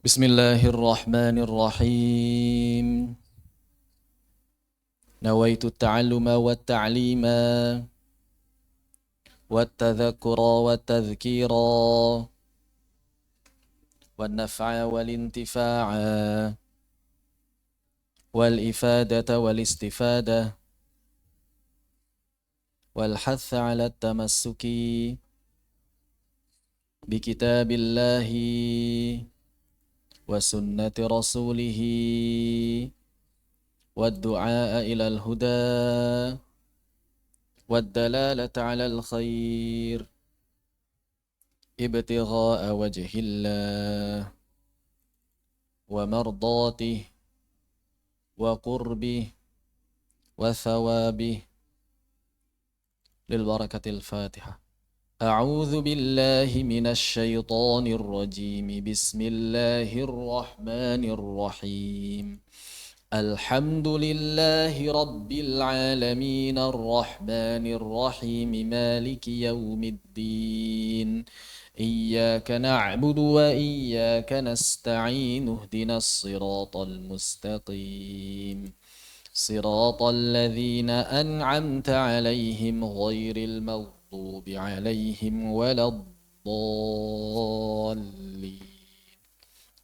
Bismillahirrahmanirrahim. Nawaitu ta'alluma wa ta'lima wa tadhakura wa tadhkira wa naf'a wal intifa'a wal ifadata wal istifada wal hatha ala tamassuki bi kitabillahi wa sunnati rasulihi والدعاء إلى الهدى والدلالة على الخير ابتغاء وجه الله ومرضاته وقربه وثوابه للبركة الفاتحة. أعوذ بالله من الشيطان الرجيم. بسم الله الرحمن الرحيم. الحمد لله رب العالمين الرحمن الرحيم مالك يوم الدين إياك نعبد وإياك نستعين اهدنا الصراط المستقيم صراط الذين أنعمت عليهم غير المغضوب عليهم ولا الضالين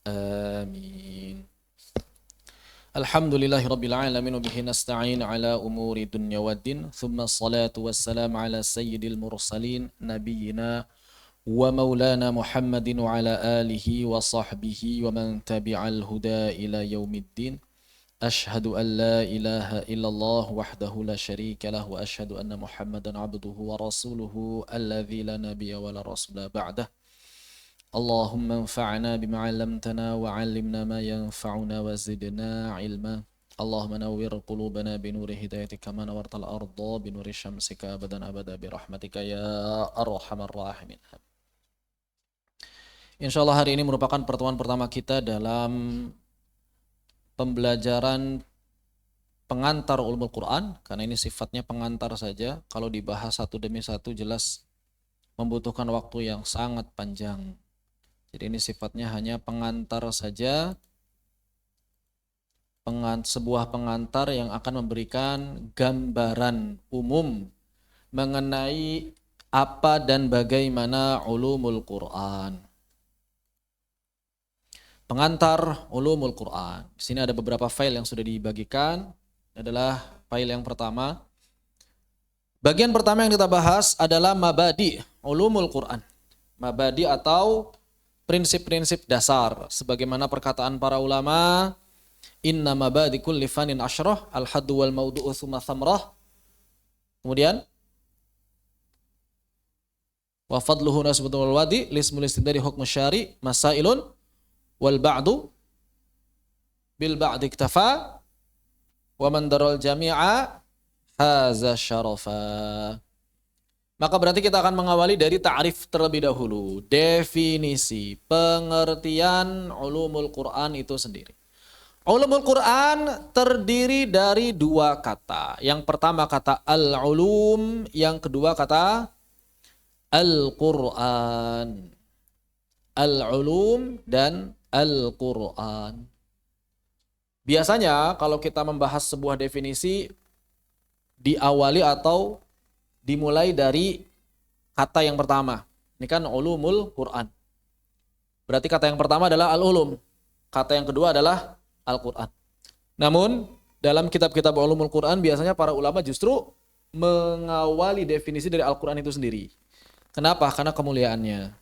آمين. Alhamdulillahirabbil alamin wa bihi nasta'in ala umuri dunya waddin thumma assalatu wassalamu ala sayyidil mursalin nabiyyina wa maulana Muhammadin wa ala alihi wa sahbihi wa man tabi'al huda ila yaumiddin. Ashhadu an la ilaha illallah wahdahu la syarika lah wa ashhadu anna Muhammadan abduhu wa rasuluhu alladzi la nabiyya wa la rasula ba'dah. Allahumma anfa'na bima 'allamtana wa 'allimna ma yanfa'una wa zidna 'ilma. Allahumma nawwir qulubana bi nuri hidayatika kama nawartal arda bi nuri syamsika abadan abada bi rahmatika ya arhamar rahimin. Insyaallah hari ini merupakan pertemuan pertama kita dalam pembelajaran pengantar ulumul Quran, karena ini sifatnya pengantar saja. Kalau dibahas satu demi satu jelas membutuhkan waktu yang sangat panjang. Jadi ini sifatnya hanya pengantar saja, sebuah pengantar yang akan memberikan gambaran umum mengenai apa dan bagaimana ulumul Quran. Pengantar ulumul Quran. Di sini ada beberapa file yang sudah dibagikan. Ini adalah file yang pertama. Bagian pertama yang kita bahas adalah mabadi ulumul Quran. Mabadi atau prinsip-prinsip dasar, sebagaimana perkataan para ulama, inna mabadi kulli fanin asyrah, al-haddu wal maudu'u thumma thamrah. Kemudian wa fadluhu nasbatu wal wadi lismul istidari hukmu syari masailun wal ba'du bil ba'di iktafa wa man daral jami'a haza syarafa. Maka berarti kita akan mengawali dari ta'rif terlebih dahulu. Definisi, pengertian ulumul Quran itu sendiri. Ulumul Quran terdiri dari dua kata. Yang pertama kata al-ulum, yang kedua kata al-Quran. Al-ulum dan al-Quran. Biasanya kalau kita membahas sebuah definisi, diawali atau dimulai dari kata yang pertama. Ini kan ulumul Quran. Berarti kata yang pertama adalah al-ulum. Kata yang kedua adalah al-Quran. Namun dalam kitab-kitab ulumul Quran biasanya para ulama justru mengawali definisi dari Al-Quran itu sendiri. Kenapa? Karena kemuliaannya.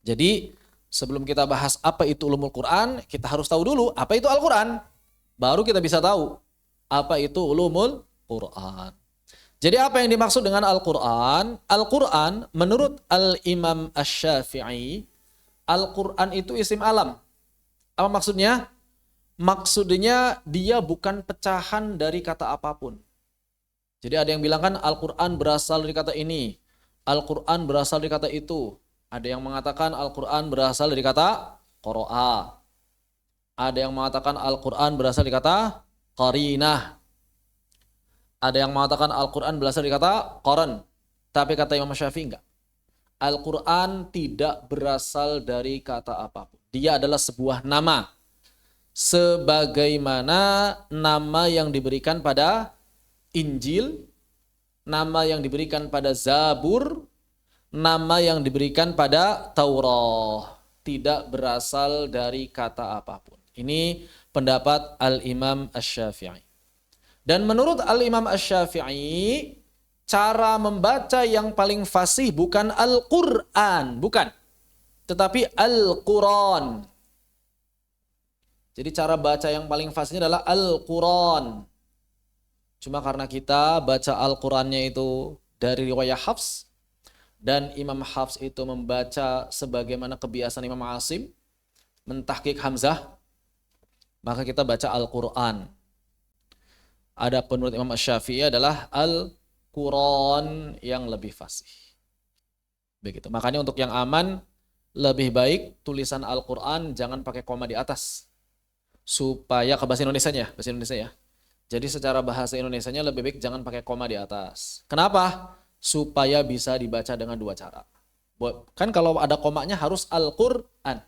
Jadi sebelum kita bahas apa itu ulumul Quran, kita harus tahu dulu apa itu Al-Quran. Baru kita bisa tahu apa itu ulumul Quran. Jadi apa yang dimaksud dengan Al-Quran? Al-Quran menurut Al-Imam Asy-Syafi'i, Al-Quran itu isim alam. Apa maksudnya? Maksudnya dia bukan pecahan dari kata apapun. Jadi ada yang bilang kan Al-Quran berasal dari kata ini, Al-Quran berasal dari kata itu. Ada yang mengatakan Al-Quran berasal dari kata qara'a. Ada yang mengatakan Al-Quran berasal dari kata qarinah. Ada yang mengatakan Al-Quran berasal dari kata qaran. Tapi kata Imam Syafi'i enggak. Al-Quran tidak berasal dari kata apapun. Dia adalah sebuah nama. Sebagaimana nama yang diberikan pada Injil, nama yang diberikan pada Zabur, nama yang diberikan pada Taurat. Tidak berasal dari kata apapun. Ini pendapat Al-Imam Asy-Syafi'i. Dan menurut Al-Imam Asy-Syafi'i, cara membaca yang paling fasih bukan Al-Quran, bukan. Tetapi Al-Quran. Jadi cara baca yang paling fasihnya adalah Al-Quran. Cuma karena kita baca Al-Qurannya itu dari riwayat Hafs, dan Imam Hafs itu membaca sebagaimana kebiasaan Imam Asim, mentahqiq Hamzah, maka kita baca Al-Quran. Ada menurut Imam Asy-Syafi'i adalah Al-Quran yang lebih fasih. Begitu. Makanya untuk yang aman, lebih baik tulisan Al-Quran jangan pakai koma di atas. Supaya ke bahasa Indonesianya, bahasa Indonesia ya. Jadi secara bahasa Indonesianya lebih baik jangan pakai koma di atas. Kenapa? Supaya bisa dibaca dengan dua cara. Kan kalau ada komanya harus Al-Quran.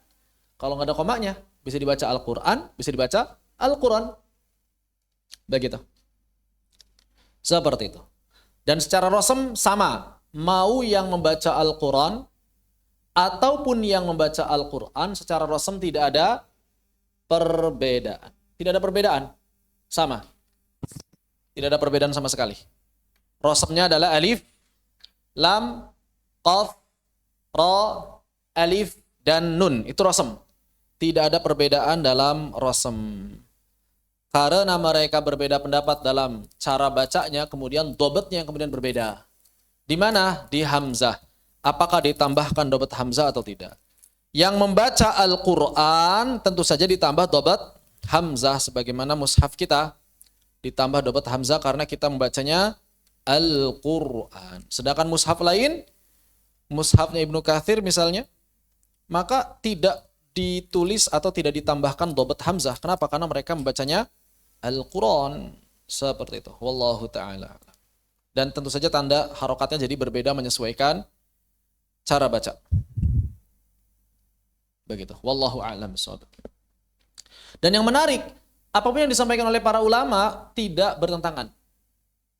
Kalau nggak ada komanya, bisa dibaca Al-Quran, bisa dibaca Al-Quran. Begitu. Seperti itu. Dan secara rosem sama. Mau yang membaca Al-Quran ataupun yang membaca Al-Quran secara rosem tidak ada perbedaan. Tidak ada perbedaan. Sama. Tidak ada perbedaan sama sekali. Rosemnya adalah alif, lam, qaf, ra, alif, dan nun. Itu rosem. Tidak ada perbedaan dalam rosem. Karena mereka berbeda pendapat dalam cara bacanya, kemudian dobetnya yang kemudian berbeda. Di mana? Di hamzah. Apakah ditambahkan dobet hamzah atau tidak? Yang membaca Al-Quran tentu saja ditambah dobet hamzah. Sebagaimana mushaf kita ditambah dobet hamzah karena kita membacanya Al-Quran. Sedangkan mushaf lain, mushafnya Ibnu Katsir misalnya, maka tidak ditulis atau tidak ditambahkan dobet hamzah. Kenapa? Karena mereka membacanya Al-Quran. Seperti itu. Wallahu ta'ala. Dan tentu saja tanda harokatnya jadi berbeda menyesuaikan cara baca. Begitu. Wallahu a'lam bishawab. Dan yang menarik, apapun yang disampaikan oleh para ulama tidak bertentangan.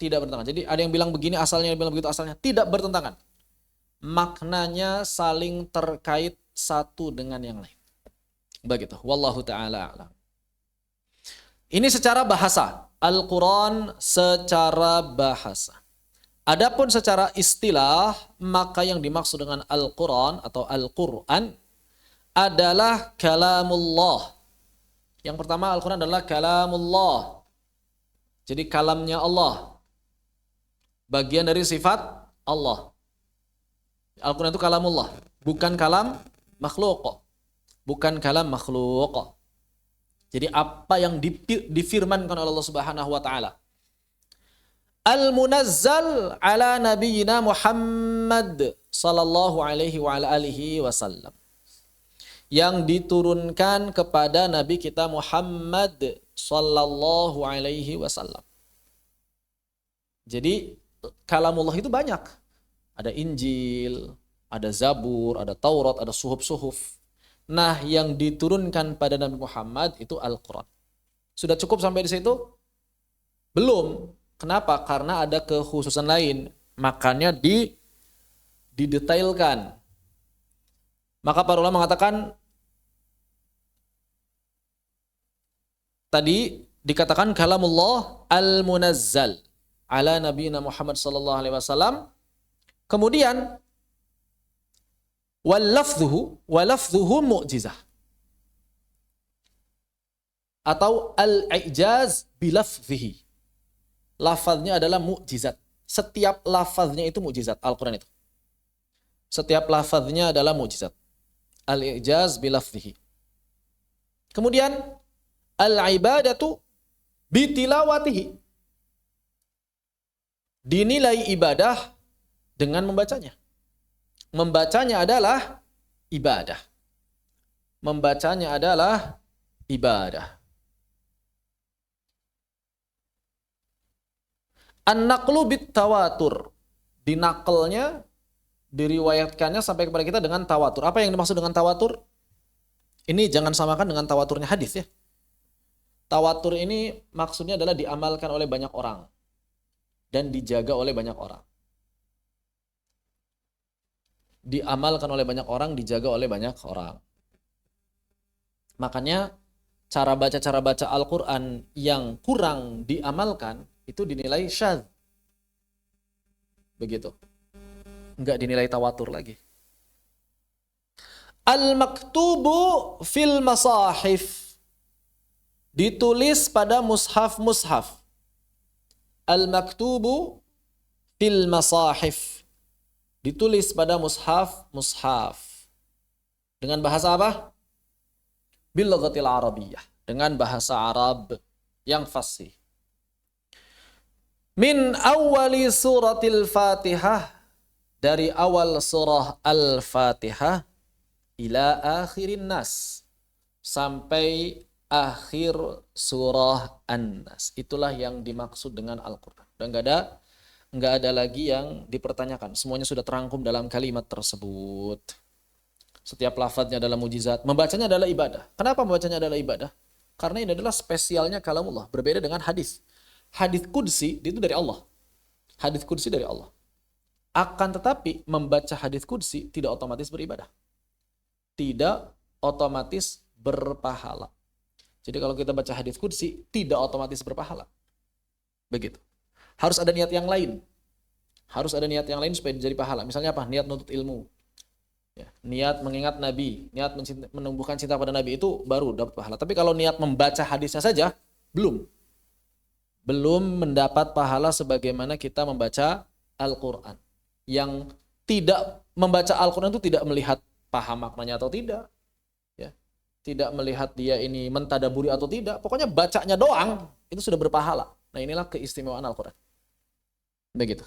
Tidak bertentangan. Jadi ada yang bilang begini asalnya, yang bilang begitu asalnya. Tidak bertentangan. Maknanya saling terkait satu dengan yang lain. Begitu. Wallahu ta'ala a'lam. Ini secara bahasa. Al-Quran secara bahasa. Adapun secara istilah, maka yang dimaksud dengan Al-Quran atau Al-Quran adalah kalamullah. Yang pertama, Al-Quran adalah kalamullah. Jadi kalamnya Allah. Bagian dari sifat Allah. Al-Quran itu kalamullah. Bukan kalam makhluk. Bukan kalam makhluk. Jadi apa yang difirmankan oleh Allah Subhanahu wa taala. Al-munazzal ala nabiyyina Muhammad sallallahu alaihi wa ala alihi wasallam. Yang diturunkan kepada nabi kita Muhammad sallallahu alaihi wasallam. Jadi kalamullah itu banyak. Ada Injil, ada Zabur, ada Taurat, ada suhuf-suhuf. Nah, yang diturunkan pada Nabi Muhammad itu Al-Quran. Sudah cukup sampai di situ? Belum. Kenapa? Karena ada kekhususan lain. Makanya didetailkan. Maka para ulama mengatakan, tadi dikatakan kalamullah al-munazzal ala nabiyina Muhammad sallallahu alaihi wasallam. Kemudian walafzuhu mu'jizah. Atau al-i'jaz bilafzihi. Lafaznya adalah mu'jizat. Setiap lafaznya itu mu'jizat. Al-Quran itu. Setiap lafaznya adalah mu'jizat. Al-i'jaz bilafzihi. Kemudian al-ibadatu bitilawatihi. Dinilai ibadah dengan membacanya. Membacanya adalah ibadah. Membacanya adalah ibadah. An-naqlu bit-tawatur. Dinakalnya, diriwayatkannya sampai kepada kita dengan tawatur. Apa yang dimaksud dengan tawatur? Ini jangan samakan dengan tawaturnya hadis ya. Tawatur ini maksudnya adalah diamalkan oleh banyak orang dan dijaga oleh banyak orang. Diamalkan oleh banyak orang, dijaga oleh banyak orang. Makanya cara baca Al-Quran yang kurang diamalkan itu dinilai syadz. Begitu. Enggak dinilai tawatur lagi. Al-maktubu fil masahif. Ditulis pada mushaf-mushaf. Al-maktubu fil masahif. Ditulis pada mushaf-mushaf. Dengan bahasa apa? Bil lughatil arabiyyah. Dengan bahasa Arab yang fasih. Min awali suratil Fatihah. Dari awal surah Al-Fatihah. Ila akhirin nas. Sampai akhir surah An-Nas. Itulah yang dimaksud dengan Al-Quran. Dan nggak ada lagi yang dipertanyakan. Semuanya sudah terangkum dalam kalimat tersebut. Setiap lafadznya adalah mujizat. Membacanya adalah ibadah. Kenapa membacanya adalah ibadah? Karena ini adalah spesialnya kalamullah. Berbeda dengan hadis. Hadis qudsi itu dari Allah. Hadis qudsi dari Allah. Akan tetapi membaca hadis qudsi tidak otomatis beribadah. Tidak otomatis berpahala. Jadi kalau kita baca hadis qudsi tidak otomatis berpahala. Begitu. Harus ada niat yang lain. Harus ada niat yang lain supaya jadi pahala. Misalnya apa? Niat nuntut ilmu. Ya, niat mengingat Nabi, niat menumbuhkan cinta pada Nabi itu baru dapat pahala. Tapi kalau niat membaca hadisnya saja belum mendapat pahala sebagaimana kita membaca Al-Quran. Yang tidak membaca Al-Quran itu tidak melihat paham maknanya atau tidak. Tidak melihat dia ini mentadaburi atau tidak. Pokoknya bacanya doang, itu sudah berpahala. Nah inilah keistimewaan Al-Quran. Begitu.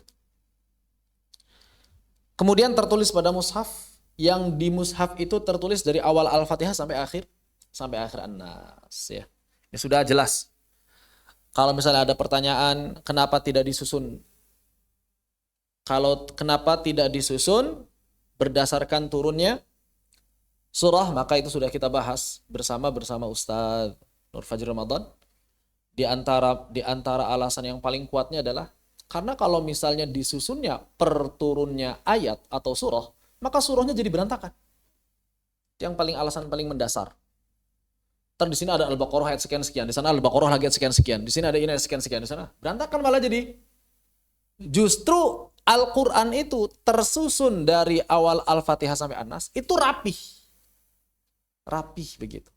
Kemudian tertulis pada mushaf, yang di mushaf itu tertulis dari awal Al-Fatihah sampai akhir An-Nas. Ya. Ini sudah jelas. Kalau misalnya ada pertanyaan, kenapa tidak disusun? Kalau kenapa tidak disusun berdasarkan turunnya surah, maka itu sudah kita bahas bersama Ustadz Nur Fajri Ramadan. Di antara alasan yang paling kuatnya adalah karena kalau misalnya disusunnya per turunnya ayat atau surah, maka surahnya jadi berantakan. Yang alasan paling mendasar. Ntar di sini ada Al-Baqarah ayat sekian-sekian, di sana Al-Baqarah lagi ayat sekian-sekian, di sini ada ini ayat sekian-sekian, di sana berantakan malah jadi. Justru Al-Quran itu tersusun dari awal Al-Fatihah sampai An-Nas, itu rapih begitu.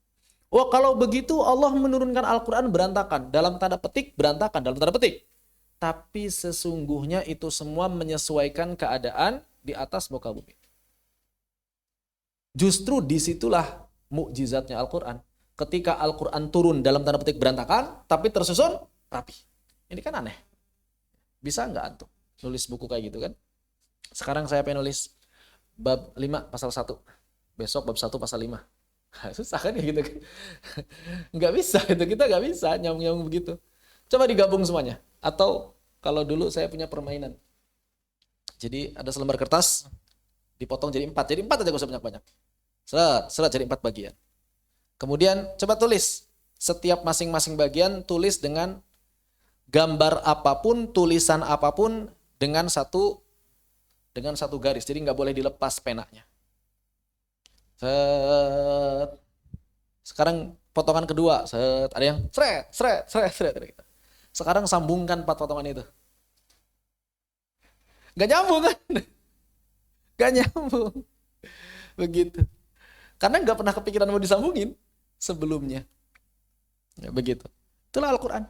Oh kalau begitu Allah menurunkan Al-Quran berantakan. Dalam tanda petik berantakan, dalam tanda petik. Tapi sesungguhnya itu semua menyesuaikan keadaan di atas muka bumi. Justru disitulah mukjizatnya Al-Quran. Ketika Al-Quran turun dalam tanda petik berantakan, tapi tersusun rapi. Ini kan aneh. Bisa nggak antum nulis buku kayak gitu kan? Sekarang saya pengen nulis bab 5 pasal 1. Besok bab 1 pasal 5. Susah kan ya gitu kan. Nggak bisa itu, kita nggak bisa nyambung begitu. Coba digabung semuanya. Atau kalau dulu saya punya permainan, jadi ada selembar kertas dipotong jadi 4 aja gak usah banyak-banyak. Seret jadi 4 bagian. Kemudian coba tulis setiap masing-masing bagian, tulis dengan gambar apapun, tulisan apapun dengan satu garis. Jadi nggak boleh dilepas penanya. Sekarang potongan kedua, ada yang seret. Sekarang sambungkan 4 potongan itu. Gak nyambung kan? Gak nyambung. Begitu. Karena gak pernah kepikiran mau disambungin sebelumnya. Ya, begitu. Itulah Al-Quran.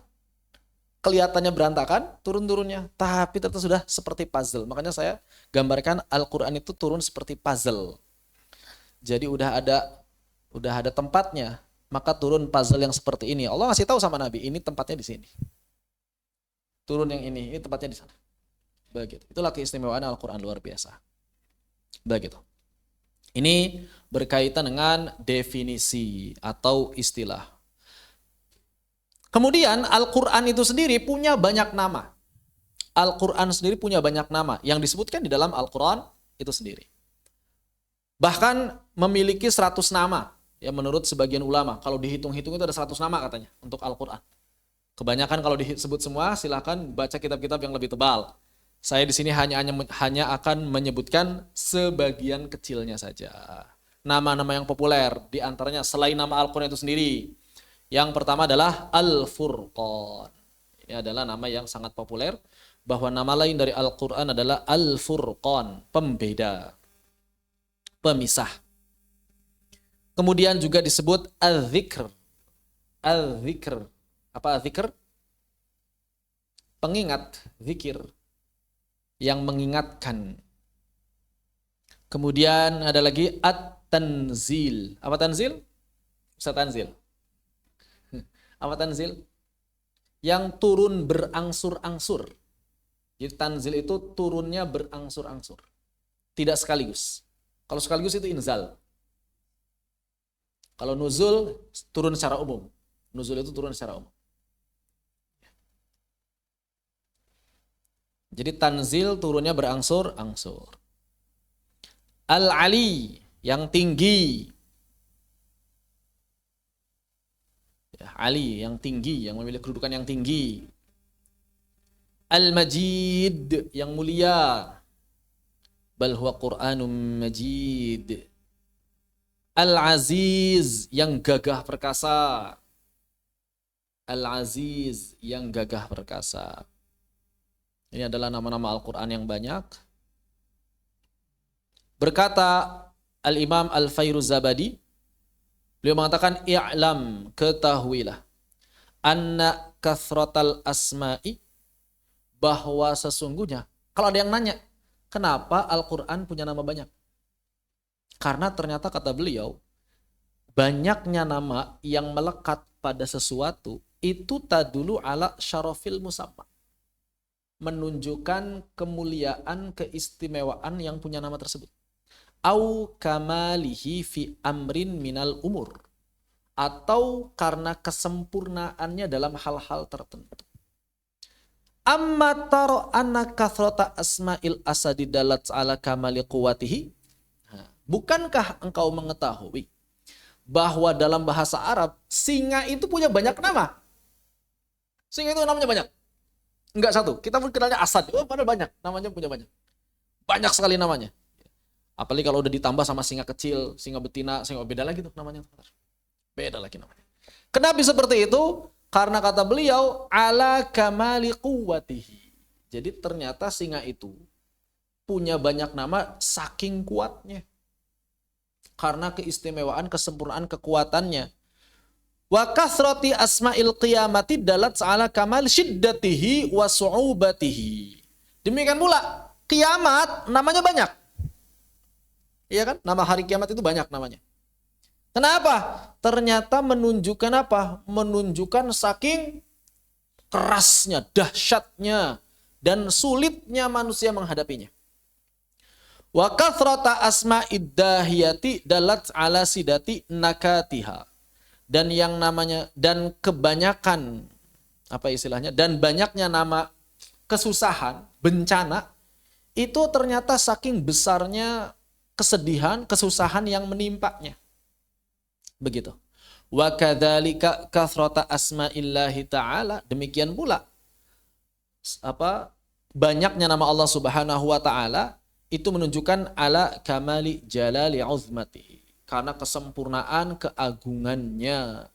Kelihatannya berantakan, turun-turunnya. Tapi ternyata sudah seperti puzzle. Makanya saya gambarkan Al-Quran itu turun seperti puzzle. Jadi udah ada tempatnya, maka turun puzzle yang seperti ini. Allah ngasih tahu sama Nabi, ini tempatnya di sini. Turun yang ini tempatnya di sana. Begitu. Itulah keistimewaan Al-Quran luar biasa. Begitu. Ini berkaitan dengan definisi atau istilah. Kemudian Al-Quran itu sendiri punya banyak nama. Al-Quran sendiri punya banyak nama yang disebutkan di dalam Al-Quran itu sendiri. Bahkan memiliki 100 nama. Ya, menurut sebagian ulama, kalau dihitung-hitung itu ada 100 nama katanya untuk Al-Quran. Kebanyakan kalau disebut semua, silahkan baca kitab-kitab yang lebih tebal. Saya di sini hanya akan menyebutkan sebagian kecilnya saja. Nama-nama yang populer, di antaranya selain nama Al-Quran itu sendiri. Yang pertama adalah Al-Furqan. Ini adalah nama yang sangat populer, bahwa nama lain dari Al-Quran adalah Al-Furqan, pembeda, pemisah. Kemudian juga disebut Al-Dzikr. Al-Dzikr. Apa Al-Dzikr? Pengingat, zikir, yang mengingatkan. Kemudian ada lagi At-Tanzil. Apa Tanzil? Ustaz Tanzil. Apa Tanzil? Yang turun berangsur-angsur. Jadi Tanzil itu turunnya berangsur-angsur. Tidak sekaligus. Kalau sekaligus itu inzal. Kalau nuzul, turun secara umum. Nuzul itu turun secara umum. Jadi tanzil turunnya berangsur-angsur. Al-Ali, yang tinggi. Ya, Ali, yang tinggi, yang memiliki kedudukan yang tinggi. Al-Majid, yang mulia. Bal huwa Qur'anun Majid. Al-Aziz, yang gagah perkasa. Al-Aziz, yang gagah perkasa. Ini adalah nama-nama Al-Quran yang banyak. Berkata Al-Imam Al-Fairuzabadi, beliau mengatakan, i'lam, ketahuilah, anna kathratal asma'i, bahwa sesungguhnya, kalau ada yang nanya, kenapa Al-Quran punya nama banyak? Karena ternyata kata beliau, banyaknya nama yang melekat pada sesuatu itu tadulu ala syarafil musamma, menunjukkan kemuliaan, keistimewaan yang punya nama tersebut. Au kamalihi fi amrin minal umur, atau karena kesempurnaannya dalam hal-hal tertentu. Amma taro anna kathrata asma'il asadi dalat ala kamali quwatihi. Bukankah engkau mengetahui bahwa dalam bahasa Arab singa itu punya banyak nama? Singa itu namanya banyak. Enggak satu. Kita pun kenalnya Asad. Oh, padahal banyak. Namanya punya banyak. Banyak sekali namanya. Apalagi kalau udah ditambah sama singa kecil, singa betina, singa beda lagi tuh namanya. Beda lagi namanya. Kenapa seperti itu? Karena kata beliau ala kamali quwwatihi. Jadi ternyata singa itu punya banyak nama saking kuatnya. Karena keistimewaan, kesempurnaan, kekuatannya. Wa kathrati asma'il qiyamati dalat ala kamal syiddatihi wa su'ubatihi. Demikian pula kiamat namanya banyak. Iya kan? Nama hari kiamat itu banyak namanya. Kenapa? Ternyata menunjukkan apa? Menunjukkan saking kerasnya, dahsyatnya, dan sulitnya manusia menghadapinya. Wa kathrata asma'id dahiyati dalat ala sidati nakatiha. Dan yang namanya, dan kebanyakan, apa istilahnya, dan banyaknya nama kesusahan, bencana, itu ternyata saking besarnya kesedihan, kesusahan yang menimpanya. Begitu. Wa kadzalika kathrata asma'illahi ta'ala, demikian pula banyaknya nama Allah Subhanahu wa taala itu menunjukkan ala kamali jalali uzmatihi, karena kesempurnaan keagungannya.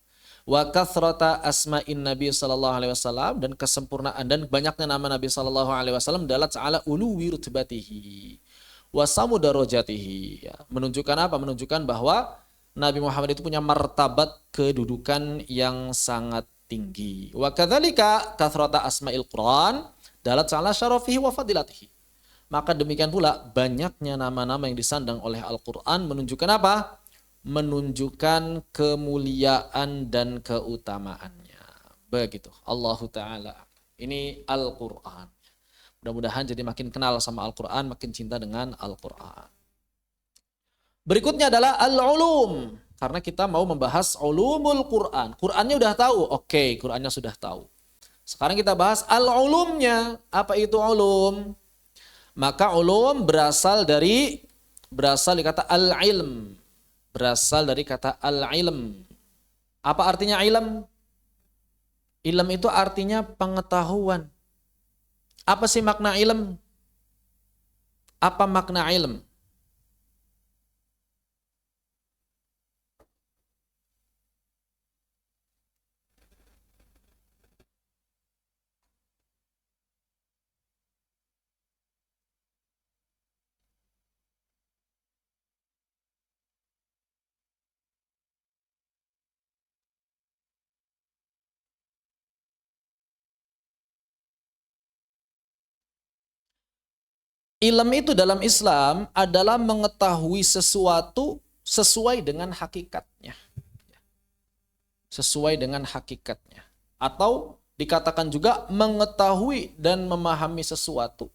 Wa kathrata asma'in Nabi sallallahu alaihi wasallam, dan kesempurnaan dan banyaknya nama Nabi sallallahu alaihi wasallam dalat ala uluwi rutbatihi wa samudarajatihi. Ya, menunjukkan apa? Menunjukkan bahwa Nabi Muhammad itu punya martabat kedudukan yang sangat tinggi. Wa kadzalika kathrata asma'il Quran dalat ala syarafihi wa fadilatihi. Maka demikian pula banyaknya nama-nama yang disandang oleh Al-Quran menunjukkan apa? Menunjukkan kemuliaan dan keutamaannya. Begitu. Allahu Ta'ala. Ini Al-Quran. Mudah-mudahan jadi makin kenal sama Al-Quran, makin cinta dengan Al-Quran. Berikutnya adalah Al-Ulum. Karena kita mau membahas ulumul Quran. Qurannya udah tahu. Oke, Qurannya sudah tahu. Sekarang kita bahas Al-Ulumnya. Apa itu ulum? Maka ulum berasal dari kata al-ilm. berasal dari kata al-ilm. Apa artinya ilm? Ilm itu artinya pengetahuan. Apa sih makna ilm? Apa makna ilm? Ilm itu dalam Islam adalah mengetahui sesuatu sesuai dengan hakikatnya. Sesuai dengan hakikatnya. Atau dikatakan juga mengetahui dan memahami sesuatu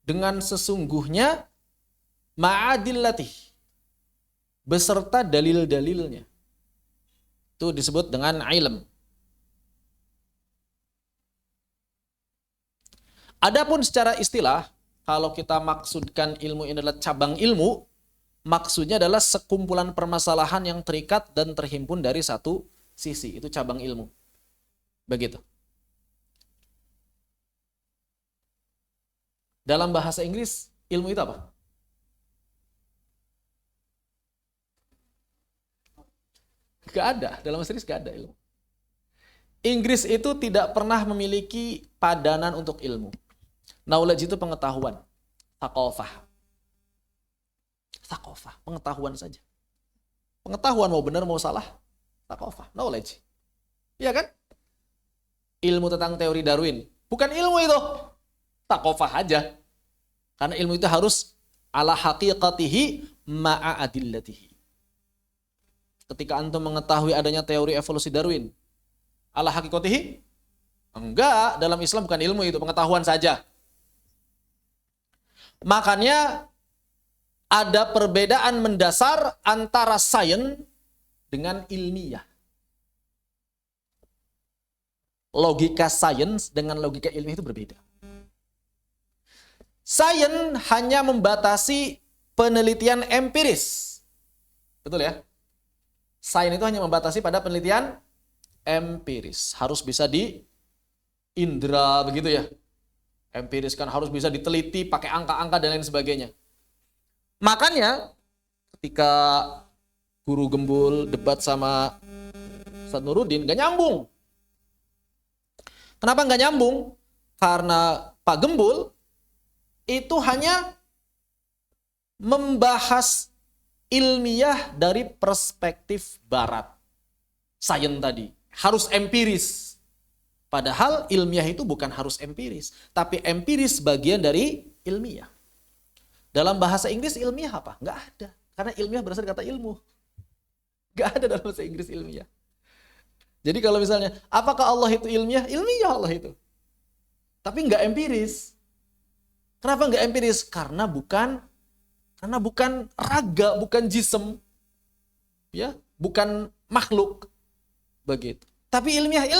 dengan sesungguhnya ma'adillatih, beserta dalil-dalilnya. Itu disebut dengan ilm. Adapun secara istilah, kalau kita maksudkan ilmu ini adalah cabang ilmu, maksudnya adalah sekumpulan permasalahan yang terikat dan terhimpun dari satu sisi. Itu cabang ilmu. Begitu. Dalam bahasa Inggris, ilmu itu apa? Gak ada. Dalam bahasa Inggris gak ada ilmu. Inggris itu tidak pernah memiliki padanan untuk ilmu. Knowledge itu pengetahuan. Thaqafah. Thaqafah, pengetahuan saja. Pengetahuan mau benar mau salah. Thaqafah, knowledge. Iya kan? Ilmu tentang teori Darwin. Bukan ilmu itu. Thaqafah aja. Karena ilmu itu harus ala haqiqatihi ma'a adillatihi. Ketika antum mengetahui adanya teori evolusi Darwin, ala haqiqatihi? Enggak, dalam Islam bukan ilmu itu, pengetahuan saja. Makanya ada perbedaan mendasar antara sains dengan ilmiah. Logika sains dengan logika ilmiah itu berbeda. Sains hanya membatasi penelitian empiris. Betul ya? Sains itu hanya membatasi pada penelitian empiris. Harus bisa diindra begitu ya. Empiris kan harus bisa diteliti pakai angka-angka dan lain sebagainya. Makanya ketika Guru Gembul debat sama Ustaz Nuruddin gak nyambung. Kenapa gak nyambung? Karena Pak Gembul itu hanya membahas ilmiah dari perspektif barat. Sains tadi harus empiris. Padahal ilmiah itu bukan harus empiris, tapi empiris bagian dari ilmiah. Dalam bahasa Inggris ilmiah apa? Nggak ada. Karena ilmiah berasal dari kata ilmu. Nggak ada dalam bahasa Inggris ilmiah. Jadi kalau misalnya, apakah Allah itu ilmiah? Ilmiah Allah itu. Tapi nggak empiris. Kenapa nggak empiris? Karena bukan raga, bukan jism. Ya, bukan makhluk. Begitu. Tapi ilmiah.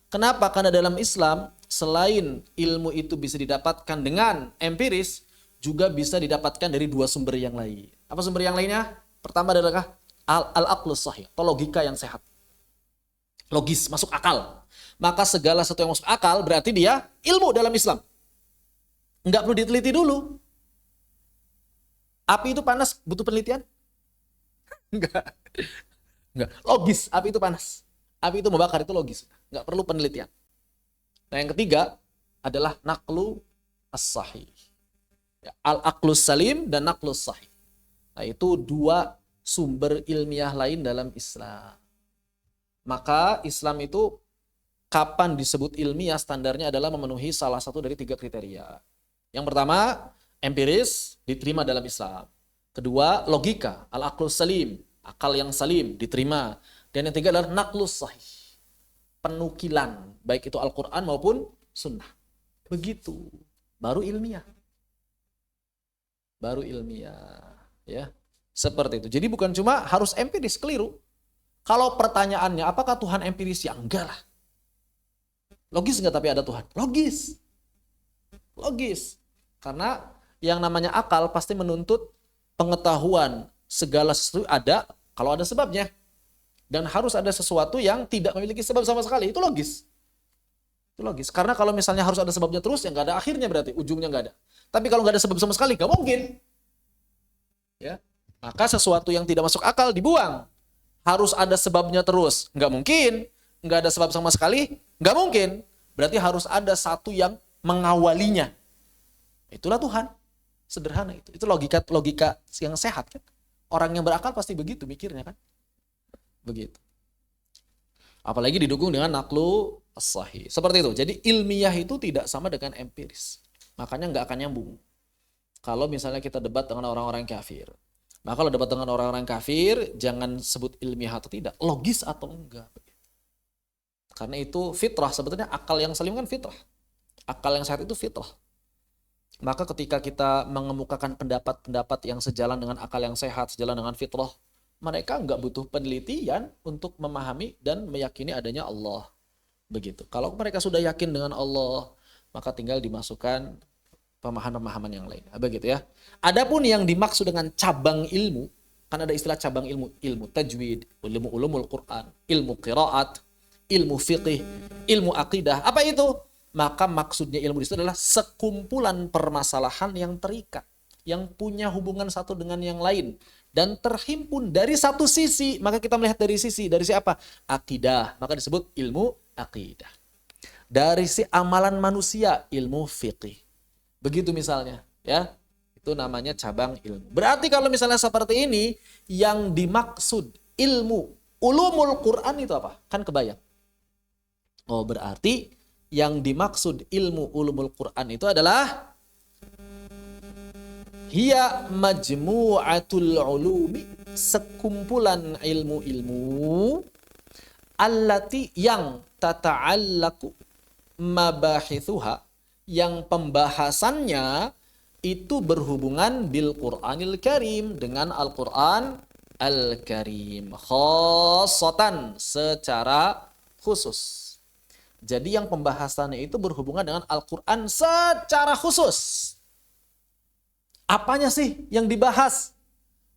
Kenapa? Karena dalam Islam, selain ilmu itu bisa didapatkan dengan empiris, juga bisa didapatkan dari dua sumber yang lain. Apa sumber yang lainnya? Pertama adalah al-aqlus sahih, atau logika yang sehat. Logis, masuk akal. Maka segala sesuatu yang masuk akal berarti dia ilmu dalam Islam. Nggak perlu diteliti dulu. Api itu panas, butuh penelitian? Enggak. Logis, api itu panas. Api itu membakar, itu logis. Nggak perlu penelitian. Nah yang ketiga adalah naqlu as-sahih. Al-aqlus salim dan naqlus sahih. Nah itu dua sumber ilmiah lain dalam Islam. Maka Islam itu kapan disebut ilmiah standarnya adalah memenuhi salah satu dari 3 kriteria. Yang pertama, empiris diterima dalam Islam. Kedua, logika, al-aqlus salim, akal yang salim diterima. Dan yang ketiga adalah naqlus sahih, penukilan, baik itu Al-Quran maupun sunnah. Begitu, baru ilmiah. Ya, seperti itu. Jadi bukan cuma harus empiris, keliru. Kalau pertanyaannya, apakah Tuhan empiris? Ya enggak lah. Logis enggak tapi ada Tuhan? Logis. Karena yang namanya akal pasti menuntut pengetahuan segala sesuatu ada kalau ada sebabnya. Dan harus ada sesuatu yang tidak memiliki sebab sama sekali. Itu logis. Itu logis. Karena kalau misalnya harus ada sebabnya terus, ya nggak ada akhirnya berarti. Ujungnya nggak ada. Tapi kalau nggak ada sebab sama sekali, nggak mungkin. Ya. Maka sesuatu yang tidak masuk akal dibuang. Harus ada sebabnya terus. Nggak mungkin. Nggak ada sebab sama sekali, nggak mungkin. Berarti harus ada satu yang mengawalinya. Itulah Tuhan. Sederhana itu. Itu logika yang sehat kan. Orang yang berakal pasti begitu mikirnya kan. Begitu. Apalagi didukung dengan naqlu as-sahih. Seperti itu. Jadi ilmiah itu tidak sama dengan empiris. Makanya nggak akan nyambung. Kalau misalnya kita debat dengan orang-orang kafir. Maka kalau debat dengan orang-orang kafir, jangan sebut ilmiah atau tidak. Logis atau enggak. Karena itu fitrah. Sebetulnya akal yang salim kan fitrah. Akal yang sehat itu fitrah. Maka ketika kita mengemukakan pendapat-pendapat yang sejalan dengan akal yang sehat, sejalan dengan fitrah, mereka nggak butuh penelitian untuk memahami dan meyakini adanya Allah. Begitu. Kalau mereka sudah yakin dengan Allah, maka tinggal dimasukkan pemahaman-pemahaman yang lain. Begitu ya. Adapun yang dimaksud dengan cabang ilmu, kan ada istilah cabang ilmu. Ilmu tajwid, ilmu ulumul Quran, ilmu qiraat, ilmu fiqih, ilmu akidah. Apa itu? Maka maksudnya ilmu itu adalah sekumpulan permasalahan yang terikat, yang punya hubungan satu dengan yang lain. Dan terhimpun dari satu sisi, maka kita melihat dari siapa? Akidah, maka disebut ilmu akidah. Dari si amalan manusia, ilmu fiqih. Begitu misalnya, ya. Itu namanya cabang ilmu. Berarti kalau misalnya seperti ini, yang dimaksud ilmu ulumul Quran itu apa? Kan kebayang. Oh, berarti yang dimaksud ilmu ulumul Quran itu adalah hiya majmu'atul ulumi, sekumpulan ilmu-ilmu allati yang tata'allaku mabahithuha, yang pembahasannya itu berhubungan bil Qur'anil Karim, dengan Al-Qur'an Al-Karim, khassatan, secara khusus. Jadi yang pembahasannya itu berhubungan dengan Al-Qur'an secara khusus. Apanya sih yang dibahas?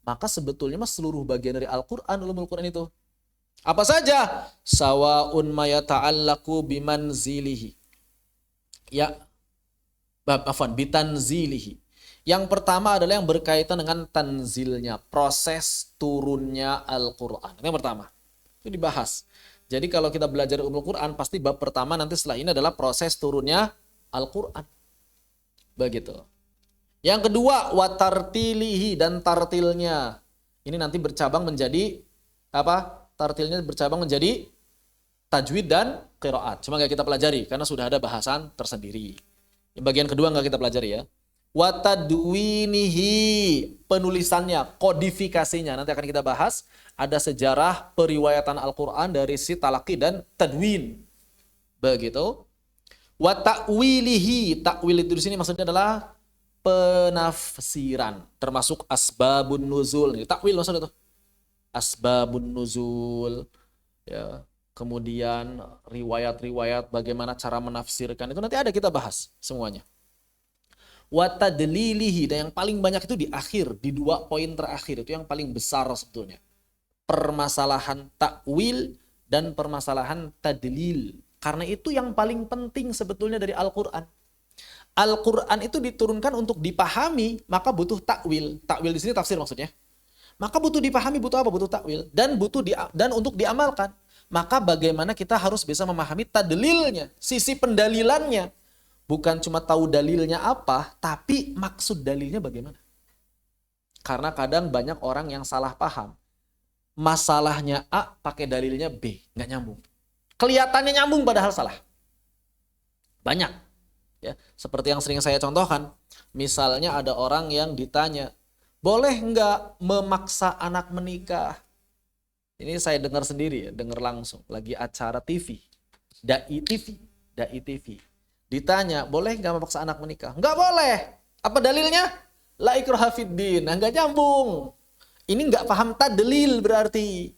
Maka sebetulnya seluruh bagian dari Al-Quran, ulumul Quran itu. Apa saja? Sawa'un ma yata'allaku bimanzilihi. Ya, bitanzilihi. Yang pertama adalah yang berkaitan dengan tanzilnya, proses turunnya Al-Quran. Ini yang pertama. Itu dibahas. Jadi kalau kita belajar ulumul Quran, pasti bab pertama nanti setelah ini adalah proses turunnya Al-Quran. Begitu. Yang kedua, watartilihi, dan tartilnya. Ini nanti bercabang menjadi apa? Tartilnya bercabang menjadi tajwid dan qiraat. Cuma nggak kita pelajari karena sudah ada bahasan tersendiri. Yang bagian kedua nggak kita pelajari ya. Watadwinihi, penulisannya, kodifikasinya. Nanti akan kita bahas. Ada sejarah periwayatan Al-Quran dari si talaqi dan tadwin. Begitu. Wata'wilihi, takwil itu di sini maksudnya adalah penafsiran, termasuk asbabun nuzul. Takwil maksudnya tuh. Asbabun nuzul, ya. Kemudian riwayat-riwayat bagaimana cara menafsirkan itu nanti ada kita bahas semuanya. Wa tadlilihi, dan yang paling banyak itu di akhir, di 2 poin terakhir itu yang paling besar sebetulnya. Permasalahan takwil dan permasalahan tadlil. Karena itu yang paling penting sebetulnya dari Al-Qur'an. Al-Quran itu diturunkan untuk dipahami, maka butuh takwil. Takwil di sini tafsir maksudnya. Maka butuh dipahami, butuh apa? Butuh takwil. Dan dan untuk diamalkan. Maka bagaimana kita harus bisa memahami tadlilnya, sisi pendalilannya. Bukan cuma tahu dalilnya apa, tapi maksud dalilnya bagaimana. Karena kadang banyak orang yang salah paham. Masalahnya A, pakai dalilnya B. Nggak nyambung. Kelihatannya nyambung padahal salah. Banyak. Ya, seperti yang sering saya contohkan, misalnya ada orang yang ditanya, boleh nggak memaksa anak menikah? Ini saya dengar sendiri, ya, dengar langsung, lagi acara TV, Dai TV. Ditanya, boleh nggak memaksa anak menikah? Nggak boleh. Apa dalilnya? La ikraha fiddin. Nah, nggak nyambung. Ini nggak paham tadlil berarti.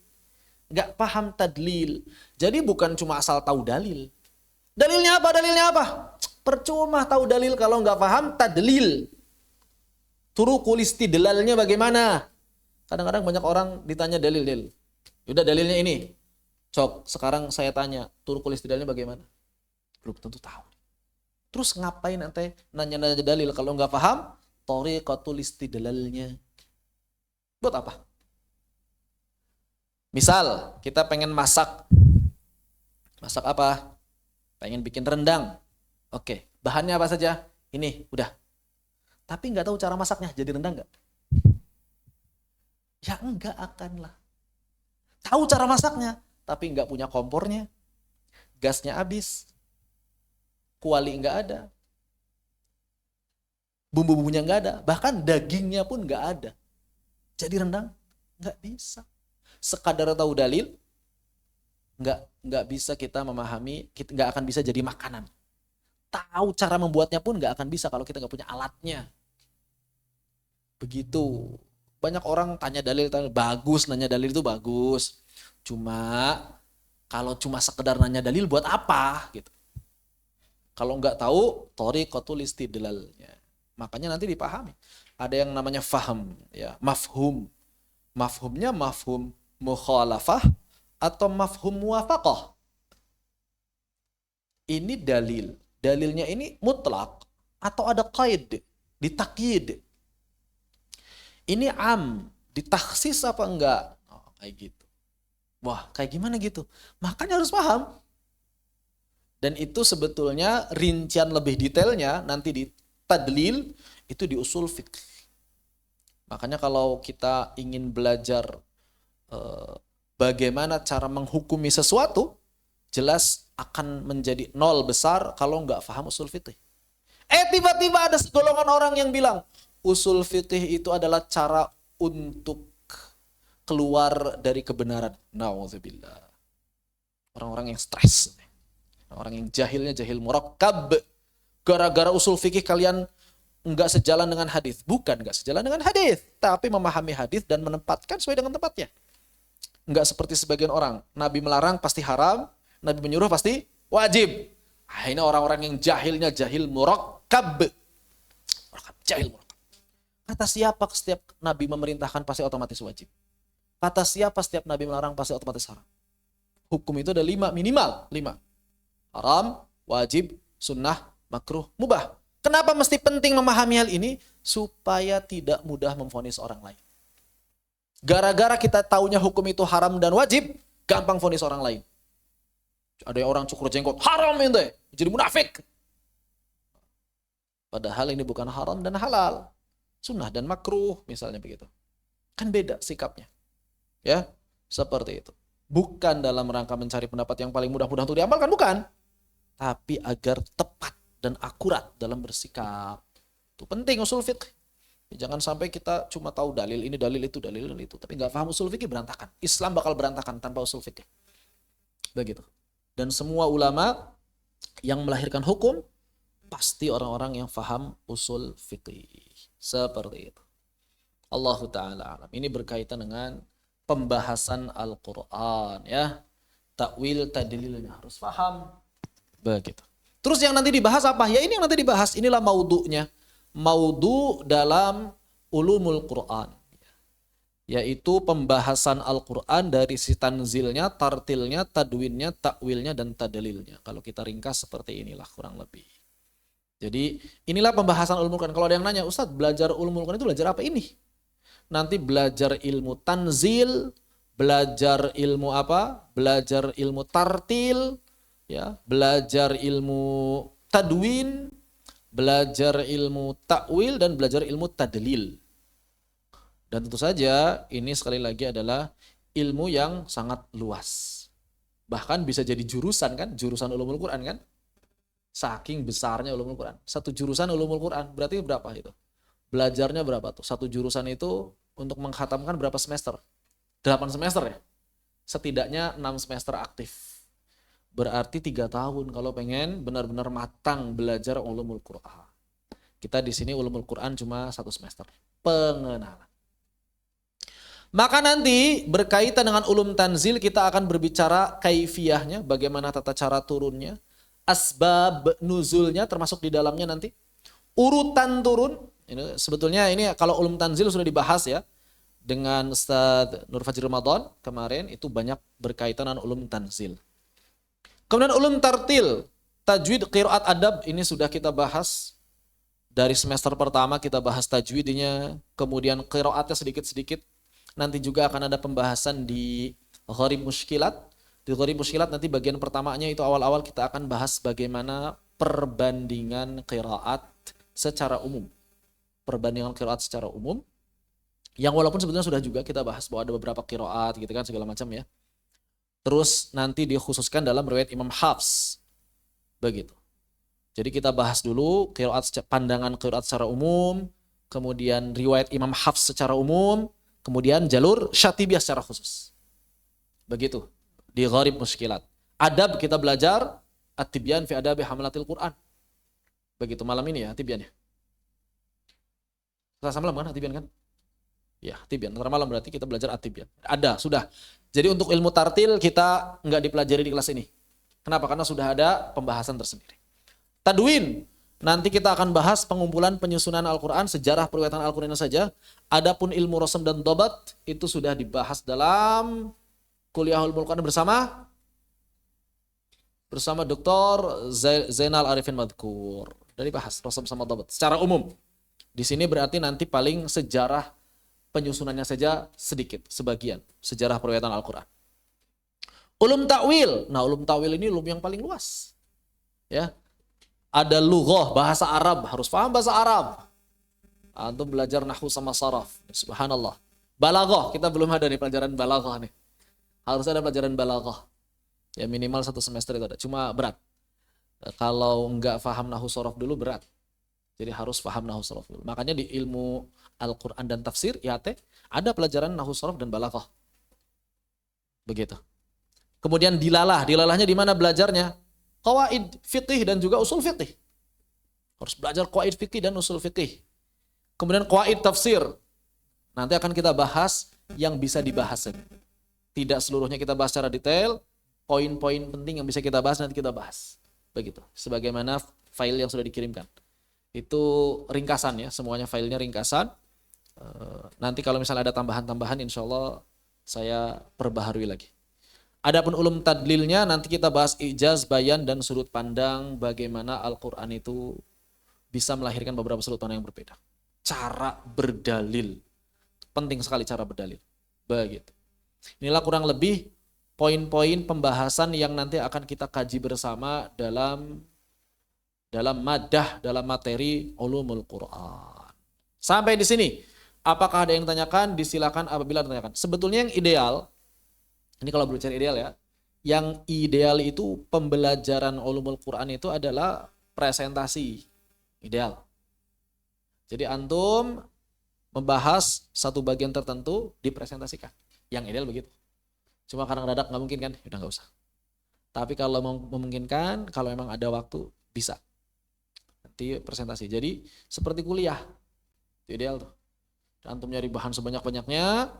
Nggak paham tadlil. Jadi bukan cuma asal tahu dalil. Dalilnya apa? Dalilnya apa? Percuma tahu dalil kalau nggak paham tadlil. Turuqul istidlalnya bagaimana? Kadang-kadang banyak orang ditanya dalil. Udah dalilnya ini. Cok, sekarang saya tanya, turukul istidlalnya bagaimana? Belum tentu tahu. Terus ngapain ente nanya-nanya dalil kalau nggak paham? Thariqatul istidlalnya. Buat apa? Misal, kita pengen masak. Masak apa? Pengen bikin rendang. Oke, bahannya apa saja? Ini, udah. Tapi nggak tahu cara masaknya, jadi rendang nggak? Ya enggak akan lah. Tahu cara masaknya, tapi nggak punya kompornya. Gasnya habis. Kuali nggak ada. Bumbu-bumbunya nggak ada. Bahkan dagingnya pun nggak ada. Jadi rendang nggak bisa. Sekadar tahu dalil, nggak bisa kita memahami, nggak akan bisa jadi makanan. Tahu cara membuatnya pun nggak akan bisa kalau kita nggak punya alatnya. Begitu. Banyak orang tanya dalil, bagus, nanya dalil itu bagus. Cuma kalau cuma sekedar nanya dalil buat apa gitu. Kalau nggak tahu thariqatul istidlalnya. Makanya nanti dipahami. Ada yang namanya faham, ya, mafhum. Mafhumnya mafhum mukhalafah atau mafhum muwafaqah. Ini dalil. Dalilnya ini mutlak atau ada qaid, ditakyid. Ini am, ditaksis apa enggak? Oh, kayak gitu. Wah, kayak gimana gitu? Makanya harus paham. Dan itu sebetulnya rincian lebih detailnya nanti di tadlil itu di usul fiqh. Makanya kalau kita ingin belajar bagaimana cara menghukumi sesuatu, jelas akan menjadi nol besar kalau nggak paham usul fiqh. Tiba-tiba ada segolongan orang yang bilang usul fiqh itu adalah cara untuk keluar dari kebenaran. Nauzubillah. Orang-orang yang stres. Orang yang jahilnya jahil murakkab. Gara-gara usul fikih kalian nggak sejalan dengan hadis. Bukan nggak sejalan dengan hadis, tapi memahami hadis dan menempatkan sesuai dengan tempatnya. Nggak seperti sebagian orang. Nabi melarang pasti haram, Nabi menyuruh pasti wajib. Ini orang-orang yang jahilnya jahil murakkab. Jahil murakkab. Kata siapa setiap Nabi memerintahkan pasti otomatis wajib. Kata siapa setiap Nabi melarang pasti otomatis haram. Hukum itu ada 5 minimal. 5. Haram, wajib, sunnah, makruh, mubah. Kenapa mesti penting memahami hal ini? Supaya tidak mudah memvonis orang lain. Gara-gara kita taunya hukum itu haram dan wajib, gampang vonis orang lain. Ada yang orang cukur jenggot, haram ente, jadi munafik. Padahal ini bukan haram dan halal. Sunnah dan makruh, misalnya begitu. Kan beda sikapnya. Ya, seperti itu. Bukan dalam rangka mencari pendapat yang paling mudah-mudah untuk diamalkan, bukan. Tapi agar tepat dan akurat dalam bersikap. Itu penting usul fiqh. Jangan sampai kita cuma tahu dalil ini, dalil itu, tapi nggak paham usul fikih, berantakan. Islam bakal berantakan tanpa usul fikih. Begitu. Dan semua ulama yang melahirkan hukum pasti orang-orang yang paham usul fikih. Seperti itu. Allahu ta'ala alam. Ini berkaitan dengan pembahasan Al-Quran, ya. Takwil, tadlilnya harus paham. Begitu. Terus yang nanti dibahas apa? Ya ini yang nanti dibahas. Inilah maudhu'nya. Maudhu dalam ulumul Quran, yaitu pembahasan Al-Quran dari si tanzilnya, tartilnya, tadwinnya, takwilnya, dan tadlilnya. Kalau kita ringkas seperti inilah kurang lebih. Jadi inilah pembahasan ulumul Quran. Kalau ada yang nanya, Ustadz belajar ulumul Quran itu belajar apa ini? Nanti belajar ilmu tanzil, belajar ilmu apa? Belajar ilmu tartil, ya, belajar ilmu tadwin, belajar ilmu takwil, dan belajar ilmu tadlil. Dan tentu saja ini sekali lagi adalah ilmu yang sangat luas. Bahkan bisa jadi jurusan kan, jurusan ulumul Quran kan. Saking besarnya ulumul Quran. Satu jurusan ulumul Quran berarti berapa itu? Belajarnya berapa tuh? Satu jurusan itu untuk mengkhatamkan berapa semester? 8 semester ya? Setidaknya 6 semester aktif. Berarti 3 tahun kalau pengen benar-benar matang belajar ulumul Quran. Kita di sini ulumul Quran cuma 1 semester. Pengenalan. Maka nanti berkaitan dengan ulum tanzil kita akan berbicara kaifiyahnya, bagaimana tata cara turunnya, asbab nuzulnya termasuk di dalamnya nanti, urutan turun. Ini sebetulnya ini kalau ulum tanzil sudah dibahas ya. dengan Ustadz Nur Fajri Ramadan kemarin itu banyak berkaitan dengan ulum tanzil. Kemudian ulum tartil, tajwid, qiraat, adab ini sudah kita bahas dari semester pertama, kita bahas tajwidnya, kemudian qiraatnya sedikit-sedikit. Nanti juga akan ada pembahasan di Gharib Mushkilat. Di Gharib Mushkilat nanti bagian pertamanya itu awal-awal kita akan bahas bagaimana perbandingan qiraat secara umum. Perbandingan qiraat secara umum. Yang walaupun sebetulnya sudah juga kita bahas bahwa ada beberapa qiraat gitu kan segala macam ya. Terus nanti dikhususkan dalam riwayat Imam Hafs. Begitu. Jadi kita bahas dulu qiraat, pandangan qiraat secara umum, kemudian riwayat Imam Hafs secara umum, kemudian jalur Syatibiyah secara khusus. Begitu. Di Gharib Mushkilat. Adab kita belajar At-Tibyan fi Adabi Hamlatil Quran. Begitu malam ini ya At-Tibyan ya. Selasa malam kan At-Tibyan kan? Ya, At-Tibyan. Ntar malam berarti kita belajar At-Tibyan. Ada, sudah. Jadi untuk ilmu tartil kita nggak dipelajari di kelas ini. Kenapa? Karena sudah ada pembahasan tersendiri. Tadwin, nanti kita akan bahas pengumpulan penyusunan Al-Quran, sejarah periwayatan Al-Quran saja. Adapun ilmu rasam dan dobat, itu sudah dibahas dalam kuliah Ulumul Quran bersama Dr. Zainal Arifin Madkur. Dari bahas rasam sama dobat secara umum. Di sini berarti nanti paling sejarah penyusunannya saja sedikit, sebagian. Sejarah periwayatan Al-Quran. Ulum ta'wil. Nah, ulum ta'wil ini ulum yang paling luas. Ya. Ada lughah, bahasa Arab. Harus paham bahasa Arab. Antum belajar nahwu sama saraf. Subhanallah. Balaghah. Kita belum ada nih pelajaran balaghah nih. Harus ada pelajaran balaghah. Ya minimal 1 semester itu ada. Cuma berat. Kalau nggak paham nahwu saraf dulu berat. Jadi harus paham nahwu saraf dulu. Makanya di ilmu Al-Quran dan tafsir, IAT, ada pelajaran nahwu saraf dan balaghah. Begitu. Kemudian dilalah. Dilalahnya di mana belajarnya? Qawaid fiqih dan juga usul fiqih. Harus belajar qawaid fiqih dan usul fiqih. Kemudian qawaid tafsir. Nanti akan kita bahas yang bisa dibahas. Tidak seluruhnya kita bahas secara detail. Poin-poin penting yang bisa kita bahas nanti kita bahas. Begitu. Sebagaimana file yang sudah dikirimkan. Itu ringkasan ya. Semuanya filenya ringkasan. Nanti kalau misalnya ada tambahan-tambahan insya Allah saya perbaharui lagi. Adapun ulum tadlilnya nanti kita bahas ijaz, bayan, dan sudut pandang bagaimana Al-Quran itu bisa melahirkan beberapa sudut pandang yang berbeda. Cara berdalil. Penting sekali cara berdalil. Begitu. Inilah kurang lebih poin-poin pembahasan yang nanti akan kita kaji bersama dalam madah, dalam materi ulumul Quran. Sampai di sini. Apakah ada yang ditanyakan? Disilakan apabila ditanyakan. Sebetulnya yang ideal, ini kalau berbicara ideal ya, yang ideal itu pembelajaran ulumul Quran itu adalah presentasi. Ideal. Jadi antum membahas satu bagian tertentu dipresentasikan. Yang ideal begitu. Cuma kadang dadak nggak mungkin kan? Udah nggak usah. Tapi kalau memungkinkan, kalau memang ada waktu, bisa. Nanti presentasi. Jadi seperti kuliah. Itu ideal tuh. Antum nyari bahan sebanyak-banyaknya,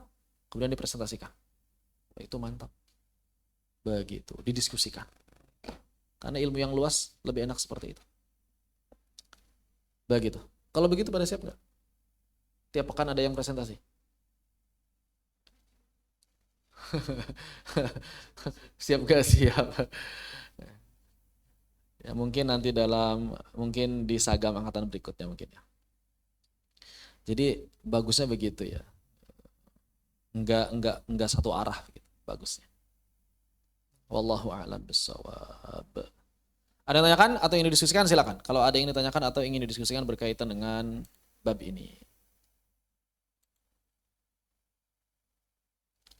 kemudian dipresentasikan. Itu mantap. Begitu, didiskusikan. Karena ilmu yang luas lebih enak seperti itu. Begitu. Kalau begitu pada siap nggak? Tiap pekan ada yang presentasi. Siap gak siap? Ya mungkin nanti mungkin di Sagam angkatan berikutnya mungkin ya. Jadi bagusnya begitu ya. Enggak satu arah gitu, bagusnya. Wallahu a'lam bissawab. Ada yang tanyakan atau ingin didiskusikan silakan. Kalau ada yang ditanyakan atau ingin didiskusikan berkaitan dengan bab ini.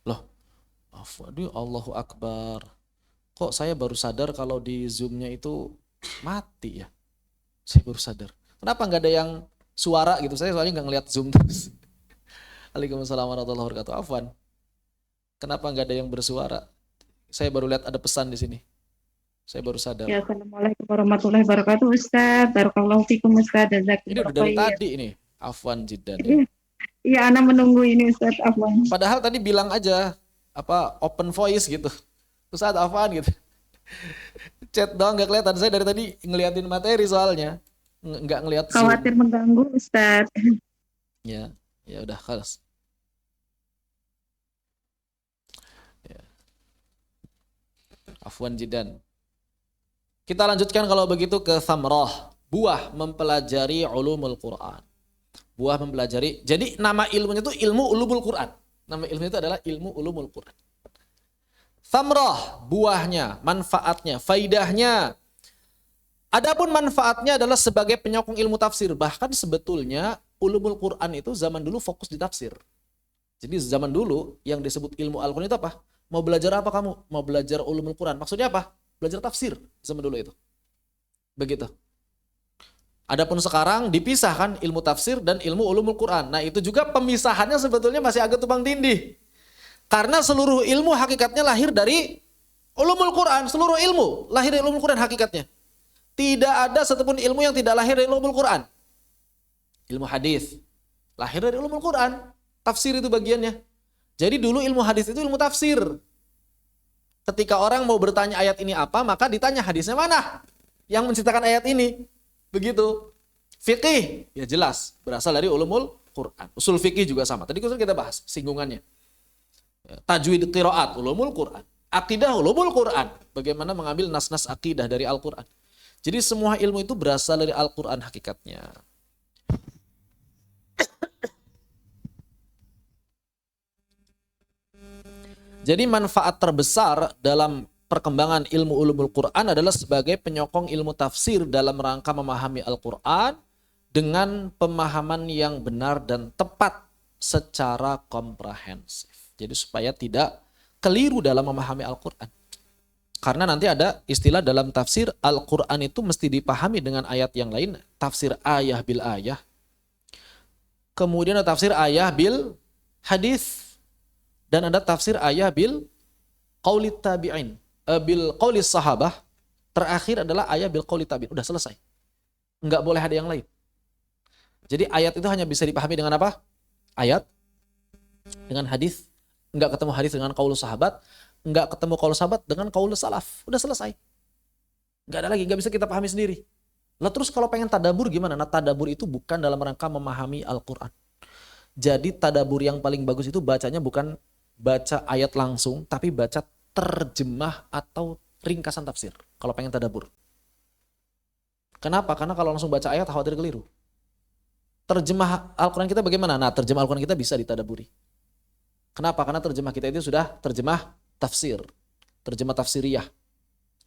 Loh, waduh Allahu Akbar. Kok saya baru sadar kalau di Zoom-nya itu mati ya? Saya baru sadar. Kenapa nggak ada yang suara gitu? Saya soalnya nggak ngeliat Zoom terus. Waalaikumsalam warahmatullahi wabarakatuh. Afwan. Kenapa nggak ada yang bersuara? Saya baru lihat ada pesan di sini. Saya baru sadar. Ya, Assalamualaikum warahmatullahi wabarakatuh, Ustaz. Barakallahu fikum, Ustaz. Ini udah dari tadi ini. Afwan jiddan. Iya, Ana menunggu ini, Ustaz. Afwan. Padahal tadi bilang aja open voice gitu. Ustaz Afwan gitu. Chat doang nggak kelihatan. Saya dari tadi ngeliatin materi soalnya. Nggak ngeliat Zoom. Khawatir mengganggu, Ustaz. Ya udah, khalas. Afwan jidan. Kita lanjutkan kalau begitu ke thamrah, buah mempelajari ulumul Quran. Buah mempelajari. Jadi nama ilmunya itu ilmu ulumul Quran. Nama ilmu itu adalah ilmu ulumul Quran. Thamrah, buahnya, manfaatnya, faidahnya. Adapun manfaatnya adalah sebagai penyokong ilmu tafsir. Bahkan sebetulnya ulumul Quran itu zaman dulu fokus di tafsir. Jadi zaman dulu yang disebut ilmu Al-Quran itu apa? Mau belajar apa kamu? Mau belajar ulumul Quran. Maksudnya apa? Belajar tafsir zaman dulu itu. Begitu. Adapun sekarang dipisahkan ilmu tafsir dan ilmu ulumul Quran. Nah itu juga pemisahannya sebetulnya masih agak tumpang tindih. Karena seluruh ilmu hakikatnya lahir dari ulumul Quran. Seluruh ilmu lahir dari ulumul Quran hakikatnya. Tidak ada satupun ilmu yang tidak lahir dari ulumul Quran. Ilmu hadis lahir dari ulumul Quran. Tafsir itu bagiannya. Jadi dulu ilmu hadis itu ilmu tafsir. Ketika orang mau bertanya ayat ini apa, maka ditanya hadisnya mana yang menceritakan ayat ini. Begitu. Fikih, ya jelas, berasal dari ulumul Quran. Usul fikih juga sama. Tadi kita bahas singgungannya. Tajwid qiraat, ulumul Quran. Akidah, ulumul Quran. Bagaimana mengambil nas-nas akidah dari Al-Quran. Jadi semua ilmu itu berasal dari Al-Quran hakikatnya. Jadi manfaat terbesar dalam perkembangan ilmu ulumul Quran adalah sebagai penyokong ilmu tafsir dalam rangka memahami Al-Quran dengan pemahaman yang benar dan tepat secara komprehensif. Jadi supaya tidak keliru dalam memahami Al-Quran. Karena nanti ada istilah dalam tafsir Al-Quran itu mesti dipahami dengan ayat yang lain. Tafsir ayah bil ayah. Kemudian ada tafsir ayah bil hadis. Dan ada tafsir ayah bil qaulit tabi'in. Bil qaulis sahabah. Terakhir adalah ayah bil qaulit tabi'in. Udah selesai. Enggak boleh ada yang lain. Jadi ayat itu hanya bisa dipahami dengan apa? Ayat. Dengan hadis. Enggak ketemu hadis dengan qaulus sahabat. Enggak ketemu qaulus sahabat dengan qaulus salaf. Udah selesai. Enggak ada lagi. Enggak bisa kita pahami sendiri. Lah terus kalau pengen tadabur gimana? Nah tadabur itu bukan dalam rangka memahami Al-Quran. Jadi tadabur yang paling bagus itu bacanya bukan baca ayat langsung, tapi baca terjemah atau ringkasan tafsir. Kalau pengen tadabur. Kenapa? Karena kalau langsung baca ayat khawatir keliru. Terjemah Al-Quran kita bagaimana? Nah terjemah Al-Quran kita bisa ditadaburi. Kenapa? Karena terjemah kita itu sudah terjemah tafsir. Terjemah tafsiriyah.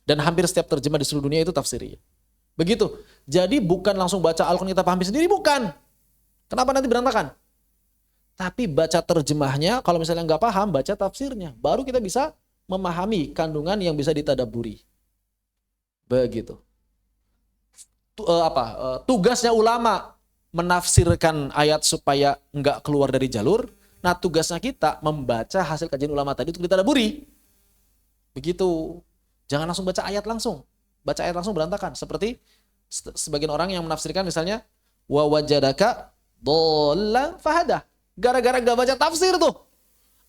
Dan hampir setiap terjemah di seluruh dunia itu tafsiriyah. Begitu. Jadi bukan langsung baca Al-Quran kita pahami sendiri, bukan. Kenapa nanti berantakan? Tapi baca terjemahnya, kalau misalnya nggak paham, baca tafsirnya. Baru kita bisa memahami kandungan yang bisa ditadaburi. Begitu. Tugasnya ulama menafsirkan ayat supaya nggak keluar dari jalur. Nah tugasnya kita membaca hasil kajian ulama tadi untuk ditadaburi. Begitu. Jangan langsung baca ayat langsung. Baca ayat langsung berantakan. Seperti sebagian orang yang menafsirkan misalnya, wa wajadaka dhallan fahadah. Gara-gara gak baca tafsir tuh.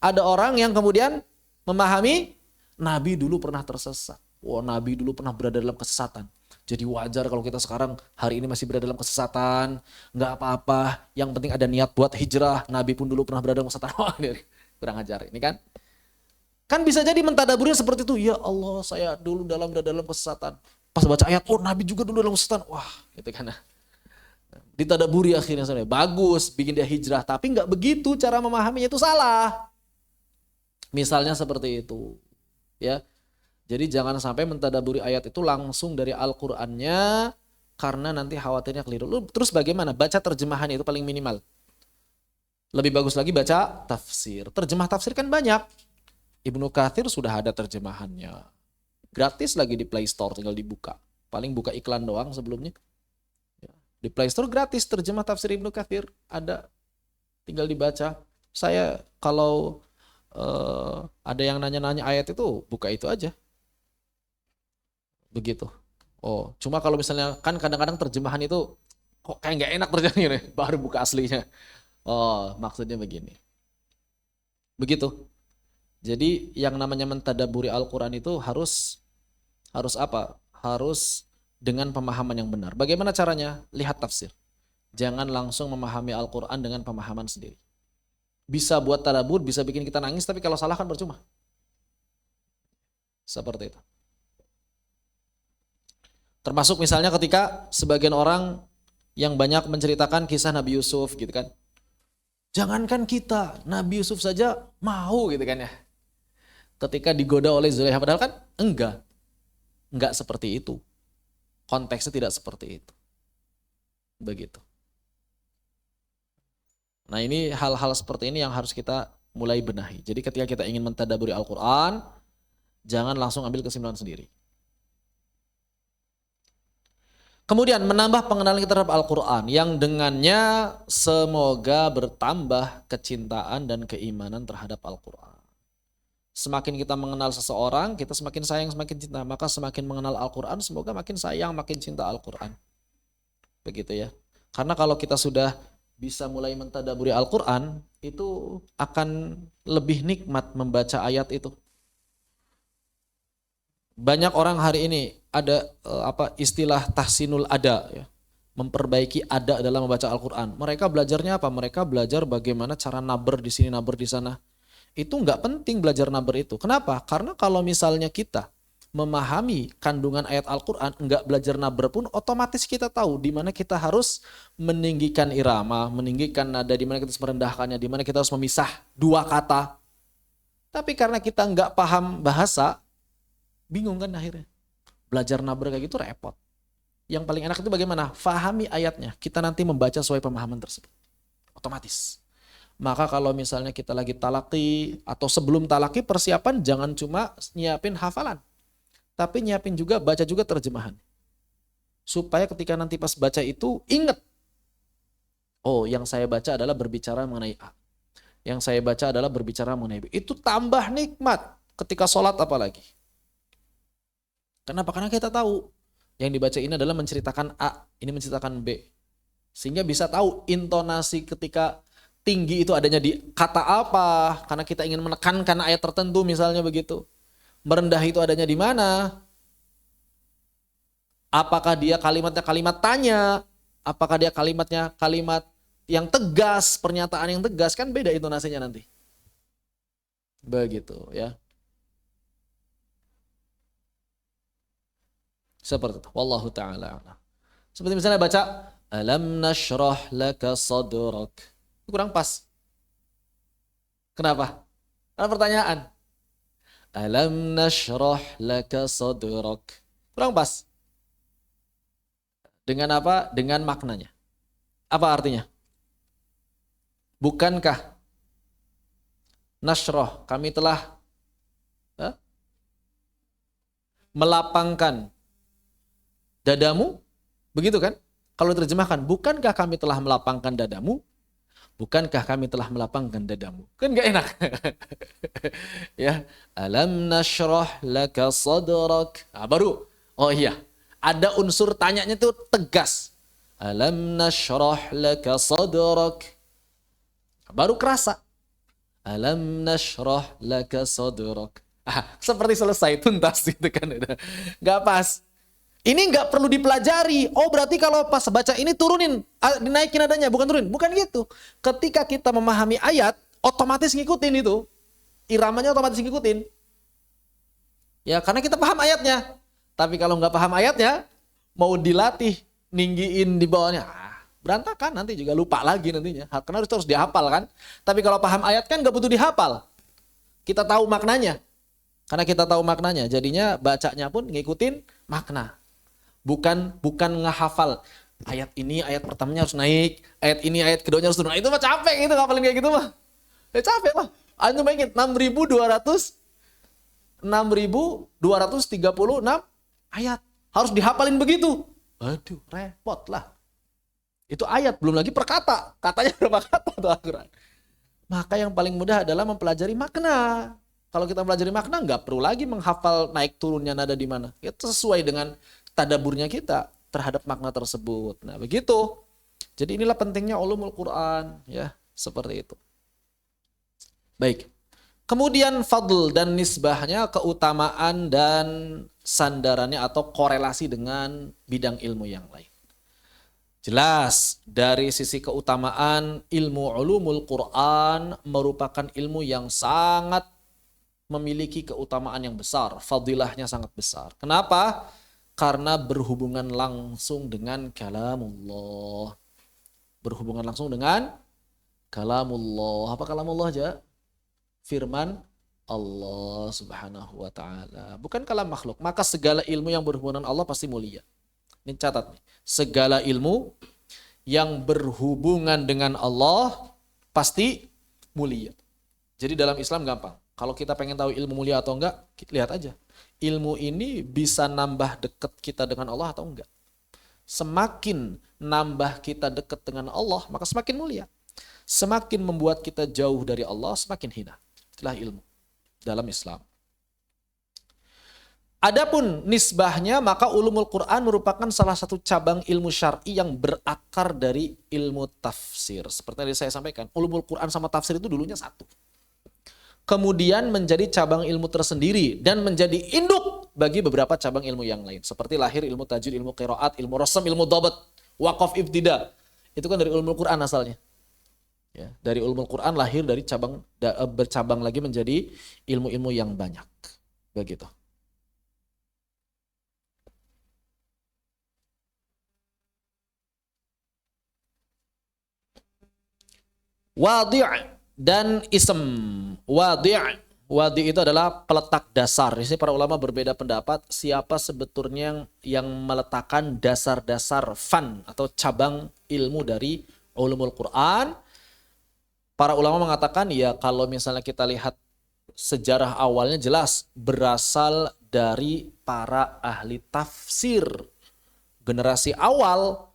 Ada orang yang kemudian memahami Nabi dulu pernah tersesat. Wah, Nabi dulu pernah berada dalam kesesatan. Jadi wajar kalau kita sekarang hari ini masih berada dalam kesesatan. Gak apa-apa. Yang penting ada niat buat hijrah. Nabi pun dulu pernah berada dalam kesesatan. Wah, kurang ajar ini kan. Kan bisa jadi mentadaburnya seperti itu. Ya Allah, saya dulu berada dalam kesesatan. Pas baca ayat, oh Nabi juga dulu dalam kesesatan. Wah, gitu kan. Ditadaburi akhirnya sebenarnya bagus, bikin dia hijrah, tapi nggak begitu cara memahaminya, itu salah. Misalnya seperti itu, ya. Jadi jangan sampai mentadaburi ayat itu langsung dari Al-Qur'annya, karena nanti khawatirnya keliru. Terus bagaimana? Baca terjemahannya itu paling minimal. Lebih bagus lagi baca tafsir. Terjemah tafsir kan banyak. Ibnu Katsir sudah ada terjemahannya. Gratis lagi di Play Store, tinggal dibuka. Paling buka iklan doang sebelumnya. Di Play Store gratis terjemah tafsir Ibnu Katsir ada, tinggal dibaca. Saya kalau ada yang nanya-nanya ayat itu buka itu aja. Begitu. Oh, cuma kalau misalnya kan kadang-kadang terjemahan itu kok kayak nggak enak terjemahnya, baru buka aslinya. Oh, maksudnya begini. Begitu. Jadi yang namanya mentadaburi Al-Quran itu harus apa? Harus dengan pemahaman yang benar. Bagaimana caranya? Lihat tafsir. Jangan langsung memahami Al-Quran dengan pemahaman sendiri. Bisa buat tadabbur, bisa bikin kita nangis, tapi kalau salah kan percuma. Seperti itu. Termasuk misalnya ketika sebagian orang yang banyak menceritakan kisah Nabi Yusuf gitu kan. Jangankan kita, Nabi Yusuf saja mau gitu kan ya. Ketika digoda oleh Zulaikha, padahal kan enggak seperti itu. Konteksnya tidak seperti itu. Begitu. Nah ini hal-hal seperti ini yang harus kita mulai benahi. Jadi ketika kita ingin mentadaburi Al-Quran, jangan langsung ambil kesimpulan sendiri. Kemudian menambah pengenalan kita terhadap Al-Quran yang dengannya semoga bertambah kecintaan dan keimanan terhadap Al-Quran. Semakin kita mengenal seseorang, kita semakin sayang, semakin cinta. Maka semakin mengenal Al-Quran, semoga makin sayang, makin cinta Al-Quran. Begitu ya. Karena kalau kita sudah bisa mulai mentadaburi Al-Quran, itu akan lebih nikmat membaca ayat itu. Banyak orang hari ini ada istilah tahsinul ada, ya, memperbaiki ada dalam membaca Al-Quran. Mereka belajarnya apa? Mereka belajar bagaimana cara naber di sini, naber di sana. Itu nggak penting belajar naber itu. Kenapa? Karena kalau misalnya kita memahami kandungan ayat Al-Quran, nggak belajar naber pun, otomatis kita tahu di mana kita harus meninggikan irama, meninggikan nada, di mana kita harus merendahkannya, di mana kita harus memisah dua kata. Tapi karena kita nggak paham bahasa, bingung kan akhirnya. Belajar naber kayak gitu repot. Yang paling enak itu bagaimana? Fahami ayatnya. Kita nanti membaca sesuai pemahaman tersebut. Otomatis. Maka kalau misalnya kita lagi talaki atau sebelum talaki, persiapan jangan cuma nyiapin hafalan. Tapi nyiapin juga, baca juga terjemahan. Supaya ketika nanti pas baca itu ingat. Oh, yang saya baca adalah berbicara mengenai A. Yang saya baca adalah berbicara mengenai B. Itu tambah nikmat ketika sholat apalagi. Kenapa? Karena kita tahu yang dibaca ini adalah menceritakan A, ini menceritakan B. Sehingga bisa tahu intonasi ketika tinggi itu adanya di kata apa, karena kita ingin menekankan ayat tertentu misalnya begitu. Merendah itu adanya di mana? Apakah dia kalimatnya kalimat tanya? Apakah dia kalimatnya kalimat yang tegas, pernyataan yang tegas? Kan beda intonasinya nanti. Begitu ya. Seperti itu. Wallahu ta'ala. Seperti misalnya baca alam nashrah laka sadrak. Itu kurang pas. Kenapa? Karena pertanyaan. Alam nashrah laka sadrak. Kurang pas. Dengan apa? Dengan maknanya. Apa artinya? Bukankah nashrah, kami telah melapangkan dadamu, begitu kan? Kalau terjemahkan, bukankah kami telah melapangkan dadamu? Bukankah kami telah melapangkan dadamu? Kan gak enak. Ya, alam nashrah laka sadrak. Nah, baru, oh iya, ada unsur tanyanya itu tegas. Alam nashrah laka sadrak. Baru kerasa. Alam nashrah laka sadrak. Seperti selesai, tuntas gitu kan. Gak pas. Ini nggak perlu dipelajari. Oh berarti kalau pas baca ini turunin, dinaikin adanya, bukan turunin. Bukan gitu. Ketika kita memahami ayat, otomatis ngikutin itu. Iramanya otomatis ngikutin. Ya karena kita paham ayatnya. Tapi kalau nggak paham ayatnya, mau dilatih, ninggiin di bawahnya, berantakan nanti juga lupa lagi nantinya. Karena harus dihafal kan. Tapi kalau paham ayat kan nggak butuh dihafal. Kita tahu maknanya. Karena kita tahu maknanya, jadinya bacanya pun ngikutin makna. Bukan ngehafal ayat ini, ayat pertamanya harus naik, ayat ini, ayat keduanya harus turun. Itu mah capek gitu, ngapalin kayak gitu mah. Capek lah. Antum bayangin 6.236 ayat. Harus dihafalin begitu. Aduh, repot lah. Itu ayat, belum lagi per kata. Katanya berapa kata tuh Al-Quran. Maka yang paling mudah adalah mempelajari makna. Kalau kita mempelajari makna, nggak perlu lagi menghafal naik turunnya nada di mana. Itu sesuai dengan tadaburnya kita terhadap makna tersebut. Nah, begitu. Jadi inilah pentingnya ulumul Quran, ya, seperti itu. Baik. Kemudian fadl dan nisbahnya, keutamaan dan sandarannya atau korelasi dengan bidang ilmu yang lain. Jelas dari sisi keutamaan, ilmu ulumul Quran merupakan ilmu yang sangat memiliki keutamaan yang besar, fadilahnya sangat besar. Kenapa? Karena berhubungan langsung dengan kalamullah. Berhubungan langsung dengan kalamullah. Apa kalamullah aja? Firman Allah subhanahu wa ta'ala. Bukan kalam makhluk. Maka segala ilmu yang berhubungan dengan Allah pasti mulia. Ini catat nih. Segala ilmu yang berhubungan dengan Allah pasti mulia. Jadi dalam Islam gampang. Kalau kita pengen tahu ilmu mulia atau enggak, lihat aja. Ilmu ini bisa nambah dekat kita dengan Allah atau enggak. Semakin nambah kita dekat dengan Allah, maka semakin mulia. Semakin membuat kita jauh dari Allah, semakin hina. Itulah ilmu dalam Islam. Adapun nisbahnya, maka ulumul Quran merupakan salah satu cabang ilmu syar'i yang berakar dari ilmu tafsir. Seperti yang saya sampaikan, ulumul Quran sama tafsir itu dulunya satu. Kemudian menjadi cabang ilmu tersendiri dan menjadi induk bagi beberapa cabang ilmu yang lain. Seperti lahir ilmu tajwid, ilmu qiraat, ilmu rasam, ilmu dhabat, waqaf, ibtida. Itu kan dari ulumul Quran asalnya. Ya, dari ulumul Quran lahir dari cabang bercabang lagi menjadi ilmu-ilmu yang banyak. Begitu. Wadi' dan ism. Wadi' itu adalah peletak dasar. Di sini para ulama berbeda pendapat siapa sebetulnya yang meletakkan dasar-dasar fan atau cabang ilmu dari ulumul Quran. Para ulama mengatakan ya kalau misalnya kita lihat sejarah awalnya jelas berasal dari para ahli tafsir. Generasi awal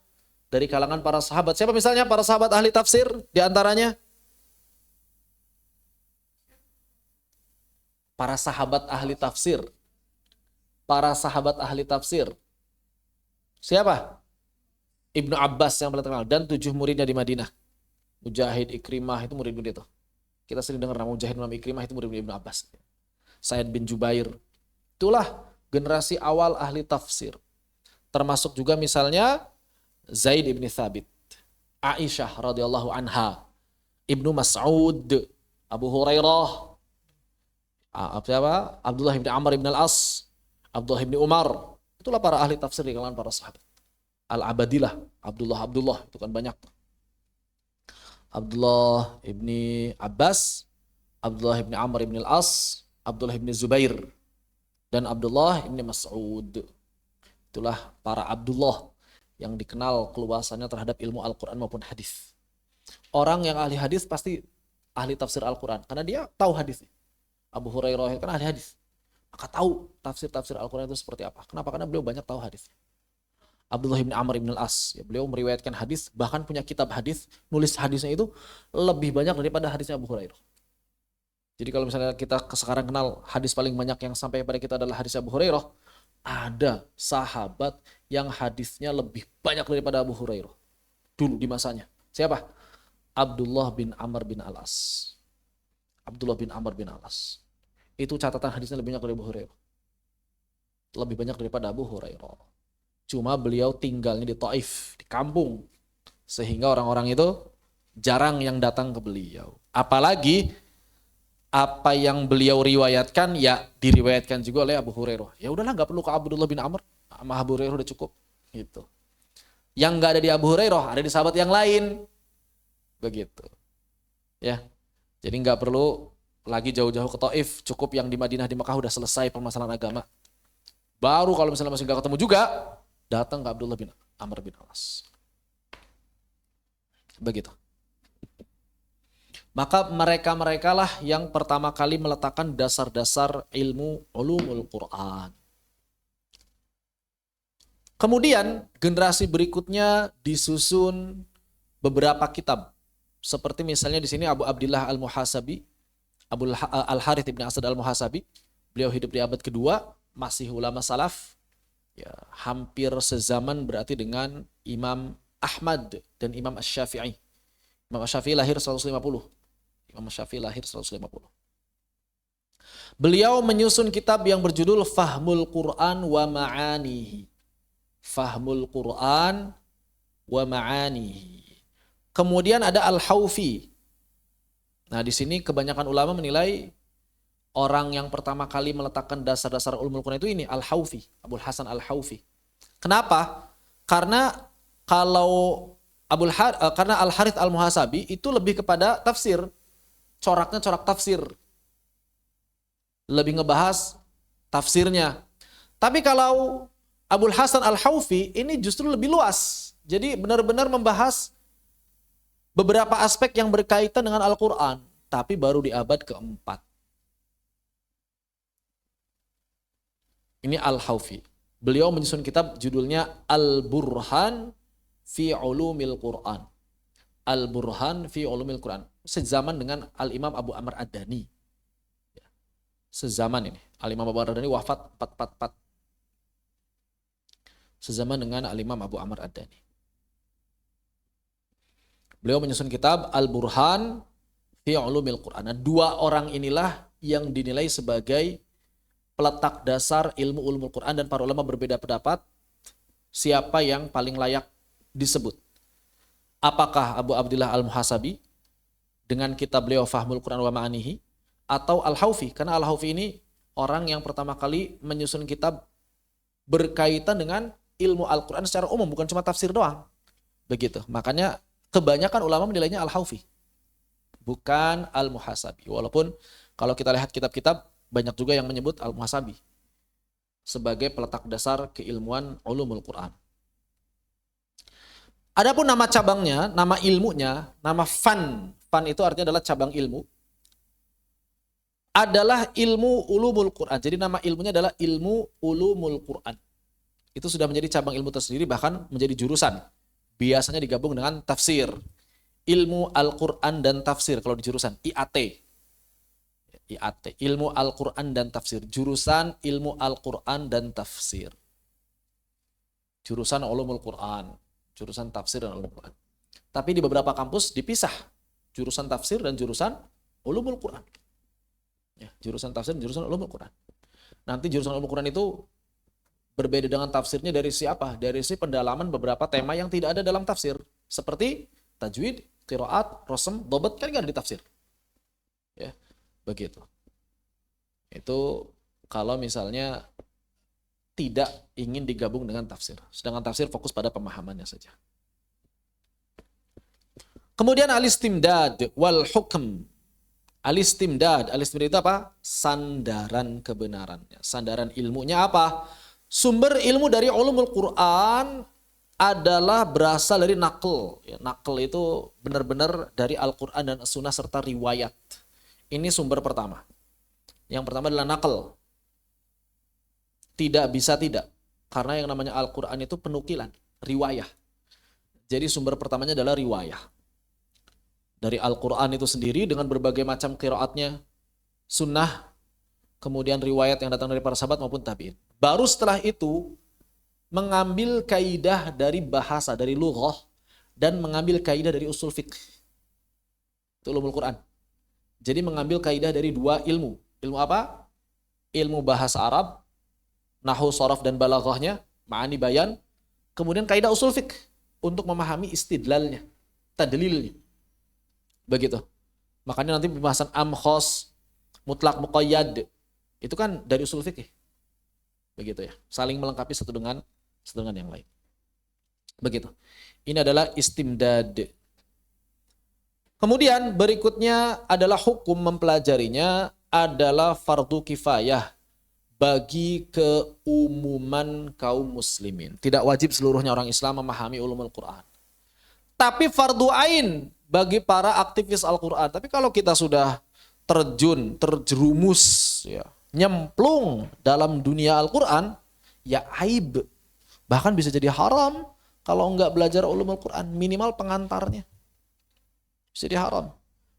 dari kalangan para sahabat. Siapa misalnya para sahabat ahli tafsir di antaranya? Para sahabat ahli tafsir. Para sahabat ahli tafsir. Siapa? Ibnu Abbas yang paling terkenal. Dan 7 muridnya di Madinah. Mujahid, Ikrimah, itu murid-murid itu. Kita sering dengar nama Mujahid, nama Ikrimah, itu murid Ibnu Abbas. Sa'id bin Jubair. Itulah generasi awal ahli tafsir. Termasuk juga misalnya Zaid ibn Thabit. Aisyah radhiyallahu anha. Ibnu Mas'ud. Abu Hurairah. Abdullah bin Amr bin Al-As, Abdullah bin Umar. Itulah para ahli tafsir di kalangan para sahabat. Al-Abadilah, Abdullah, itu kan banyak. Abdullah bin Abbas, Abdullah bin Amr bin Al-As, Abdullah bin Zubair, dan Abdullah bin Mas'ud. Itulah para Abdullah yang dikenal keluasannya terhadap ilmu Al-Quran maupun hadis. Orang yang ahli hadis pasti ahli tafsir Al-Quran, karena dia tahu hadisnya. Abu Hurairah kan ahli hadis, maka tahu tafsir Al-Quran itu seperti apa. Kenapa? Karena beliau banyak tahu hadis. Abdullah bin Amr bin Al-As, ya, beliau meriwayatkan hadis, bahkan punya kitab hadis, nulis hadisnya itu lebih banyak daripada hadisnya Abu Hurairah. Jadi kalau misalnya kita sekarang kenal hadis paling banyak yang sampai pada kita adalah hadis Abu Hurairah, ada sahabat yang hadisnya lebih banyak daripada Abu Hurairah dulu di masanya. Siapa? Abdullah bin Amr bin Al-As. Abdullah bin Amr bin Al-As. Itu catatan hadisnya lebih banyak dari Abu Hurairah. Lebih banyak daripada Abu Hurairah. Cuma beliau tinggalnya di Taif, di kampung. Sehingga orang-orang itu jarang yang datang ke beliau. Apalagi apa yang beliau riwayatkan ya diriwayatkan juga oleh Abu Hurairah. Ya udahlah, nggak perlu ke Abdullah bin Amr, sama Abu Hurairah udah cukup. Gitu. Yang nggak ada di Abu Hurairah ada di sahabat yang lain. Begitu. Ya. Jadi nggak perlu lagi jauh-jauh ke Taif, cukup yang di Madinah, di Mekah udah selesai permasalahan agama. Baru kalau misalnya masih nggak ketemu juga, datang ke Abdullah bin Amr bin Al-As. Begitu. Maka mereka-mereka lah yang pertama kali meletakkan dasar-dasar ilmu ulumul Quran. Kemudian generasi berikutnya disusun beberapa kitab. Seperti misalnya di sini Abu Abdillah Al-Muhasabi, Abu Al-Harith Ibn Asad Al-Muhasabi. Beliau hidup di abad kedua, masih ulama salaf. Ya, hampir sezaman berarti dengan Imam Ahmad dan Imam Asy-Syafi'i. Imam Asy-Syafi'i lahir 150. Imam Asy-Syafi'i lahir 150. Beliau menyusun kitab yang berjudul Fahmul Quran wa Ma'anihi. Fahmul Quran wa Ma'anihi. Kemudian ada Al-Haufi. Nah, di sini kebanyakan ulama menilai orang yang pertama kali meletakkan dasar-dasar ulumul Quran itu ini Al-Haufi, Abul Hasan Al-Haufi. Kenapa? Karena kalau karena Al-Harith Al-Muhasabi itu lebih kepada tafsir. Coraknya corak tafsir. Lebih ngebahas tafsirnya. Tapi kalau Abul Hasan Al-Haufi ini justru lebih luas. Jadi benar-benar membahas beberapa aspek yang berkaitan dengan Al-Quran. Tapi baru di abad keempat. Ini Al-Haufi. Beliau menyusun kitab judulnya Al-Burhan fi Ulumil Quran. Al-Burhan fi Ulumil Quran. Sezaman dengan Al-Imam Abu Amr Ad-Dani. Sezaman ini. Al-Imam Abu Amr Ad-Dani wafat 444. Sezaman dengan Al-Imam Abu Amr Ad-Dani. Beliau menyusun kitab Al-Burhan fi Ulumil Quran. Nah, dua orang inilah yang dinilai sebagai peletak dasar ilmu ulumul Quran, dan para ulama berbeda pendapat siapa yang paling layak disebut. Apakah Abu Abdillah Al-Muhasabi dengan kitab beliau Fahmul Quran wa Ma'anihi, atau Al-Haufi, karena Al-Haufi ini orang yang pertama kali menyusun kitab berkaitan dengan ilmu Al-Quran secara umum, bukan cuma tafsir doang. Begitu. Makanya kebanyakan ulama menilainya Al-Haufi, bukan Al-Muhasabi. Walaupun kalau kita lihat kitab-kitab, banyak juga yang menyebut Al-Muhasabi sebagai peletak dasar keilmuan ulumul Quran. Adapun nama cabangnya, nama ilmunya, nama fan itu artinya adalah cabang ilmu, adalah ilmu ulumul Quran. Jadi nama ilmunya adalah ilmu ulumul Quran. Itu sudah menjadi cabang ilmu tersendiri, bahkan menjadi jurusan. Biasanya digabung dengan tafsir. Ilmu Al-Quran dan tafsir kalau di jurusan IAT. IAT, ilmu Al-Quran dan tafsir. Jurusan ilmu Al-Quran dan tafsir. Jurusan ulumul Quran. Jurusan tafsir dan ulumul Quran. Tapi di beberapa kampus dipisah. Jurusan tafsir dan jurusan ulumul Quran. Ya, jurusan tafsir dan jurusan ulumul Quran. Nanti jurusan ulumul Quran itu berbeda dengan tafsirnya dari siapa? Dari si pendalaman beberapa tema yang tidak ada dalam tafsir. Seperti tajwid, qiraat, rasm, dobat, kan nggak ada di tafsir. Ya, begitu. Itu kalau misalnya tidak ingin digabung dengan tafsir. Sedangkan tafsir fokus pada pemahamannya saja. Kemudian al-istimdad wal hukm. Al-istimdad itu apa? Sandaran kebenarannya. Sandaran ilmunya apa? Sumber ilmu dari ulumul Quran adalah berasal dari naql. Ya, naql itu benar-benar dari Al-Quran dan As-Sunnah serta riwayat. Ini sumber pertama. Yang pertama adalah naql. Tidak bisa tidak. Karena yang namanya Al-Quran itu penukilan, riwayah. Jadi sumber pertamanya adalah riwayah. Dari Al-Quran itu sendiri dengan berbagai macam qiraatnya, sunnah, kemudian riwayat yang datang dari para sahabat maupun tabi'in. Baru setelah itu mengambil kaidah dari bahasa, dari lughah, dan mengambil kaidah dari usul fiqh. Itu ulumul Quran. Jadi mengambil kaidah dari dua ilmu. Ilmu apa? Ilmu bahasa Arab, nahwu, sharaf dan balaghahnya, ma'ani bayan, kemudian kaidah usul fiqh untuk memahami istidlalnya, tadlilnya. Begitu. Makanya nanti pembahasan am, khos, mutlak, muqayyad itu kan dari usul fiqh. Begitu ya. Saling melengkapi satu dengan yang lain. Begitu. Ini adalah istimdad. Kemudian berikutnya adalah hukum mempelajarinya adalah fardu kifayah bagi keumuman kaum muslimin. Tidak wajib seluruhnya orang Islam memahami ulumul Quran. Tapi fardu ain bagi para aktivis Al-Quran. Tapi kalau kita sudah terjerumus, ya, nyemplung dalam dunia Al-Quran, ya aib. Bahkan bisa jadi haram kalau enggak belajar ulumul Quran. Minimal pengantarnya. Bisa jadi haram.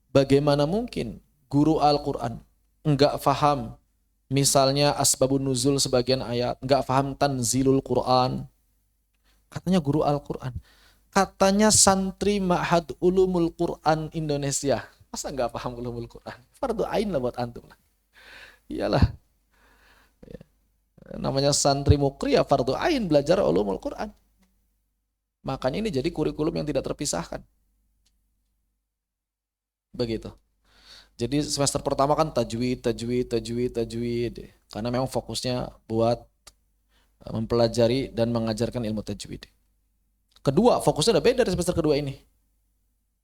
Bagaimana mungkin guru Al-Quran enggak faham misalnya asbabun nuzul sebagian ayat, enggak faham tanzilul Quran. Katanya guru Al-Quran. Katanya santri Ma'had Ulumul Quran Indonesia. Masa enggak paham ulumul Quran? Fardu ain lah buat antum lah. Iyalah. Namanya santri mukri ya fardu ain belajar ulumul Quran. Makanya ini jadi kurikulum yang tidak terpisahkan. Begitu. Jadi semester pertama kan tajwid. Karena memang fokusnya buat mempelajari dan mengajarkan ilmu tajwid. Kedua, fokusnya udah beda dari semester kedua ini.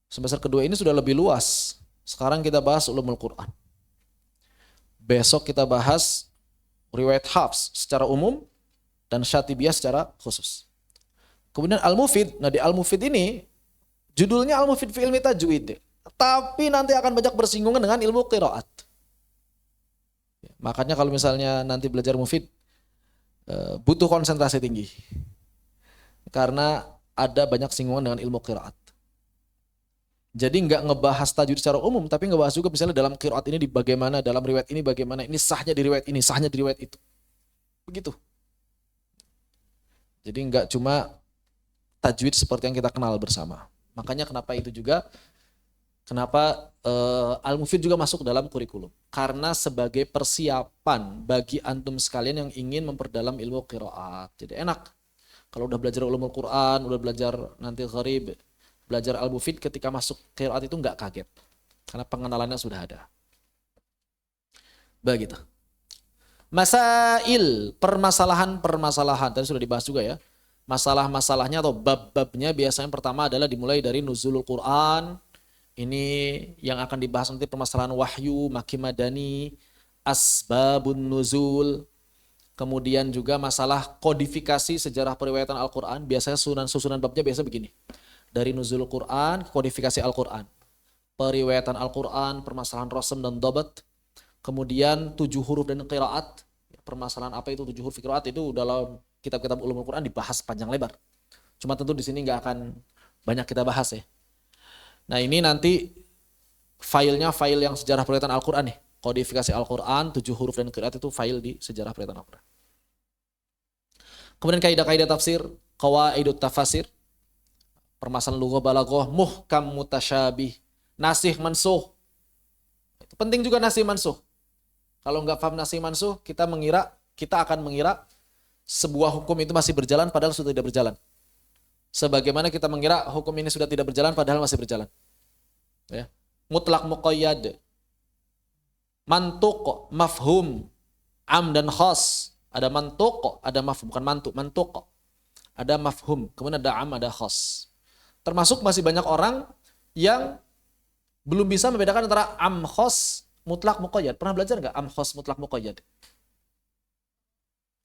Semester kedua ini sudah lebih luas. Sekarang kita bahas ulumul Quran. Besok kita bahas riwayat Hafs secara umum dan Syatibiyah secara khusus. Kemudian Al-Mufid. Nah di Al-Mufid ini judulnya Al-Mufid fi ilmi tajwid. Tapi nanti akan banyak bersinggungan dengan ilmu qiraat. Makanya kalau misalnya nanti belajar Mufid butuh konsentrasi tinggi. Karena ada banyak singgungan dengan ilmu qiraat. Jadi nggak ngebahas tajwid secara umum, tapi ngebahas juga misalnya dalam qiraat ini di bagaimana, dalam riwayat ini bagaimana, ini sahnya di riwayat ini, sahnya di riwayat itu. Begitu. Jadi nggak cuma tajwid seperti yang kita kenal bersama. Makanya kenapa itu juga, kenapa Al-Mufid juga masuk dalam kurikulum. Karena sebagai persiapan bagi antum sekalian yang ingin memperdalam ilmu qiraat. Jadi enak. Kalau udah belajar ulumul Quran, udah belajar nanti gharib, belajar Al-Mufid ketika masuk qiraat itu nggak kaget. Karena pengenalannya sudah ada. Begitu. Masail, permasalahan-permasalahan. Tadi sudah dibahas juga ya. Masalah-masalahnya atau bab-babnya biasanya pertama adalah dimulai dari nuzulul Quran. Ini yang akan dibahas nanti permasalahan wahyu, maki madani, asbabun nuzul. Kemudian juga masalah kodifikasi sejarah periwayatan Al-Quran. Biasanya susunan babnya biasa begini. Dari nuzul Quran, kodifikasi Al-Quran. Periwayatan Al-Quran, permasalahan rasam dan dabat. Kemudian 7 huruf dan qiraat. Permasalahan apa itu 7 huruf qiraat itu dalam kitab-kitab ulumul Quran dibahas panjang lebar. Cuma tentu di sini nggak akan banyak kita bahas ya. Nah ini nanti filenya file yang sejarah periwayatan Al-Quran nih. Kodifikasi Al-Quran, 7 huruf dan qiraat itu file di sejarah periwayatan Al-Quran. Kemudian kaidah-kaidah tafsir, qawaidut tafasir, permasalahan lughah balaghah, muhkam mutasyabih, nasih mansuh. Itu penting juga nasih mansuh. Kalau nggak paham nasih mansuh, kita akan mengira sebuah hukum itu masih berjalan padahal sudah tidak berjalan. Sebagaimana kita mengira hukum ini sudah tidak berjalan padahal masih berjalan. Ya. Mutlak muqayyad, mantuq, mafhum, am dan khas. Ada mantuq, ada mafhum, bukan mantuq. Ada mafhum, kemudian ada am, ada khas. Termasuk masih banyak orang yang belum bisa membedakan antara am, khas, mutlak, muqayyad. Pernah belajar nggak am, khas, mutlak, muqayyad?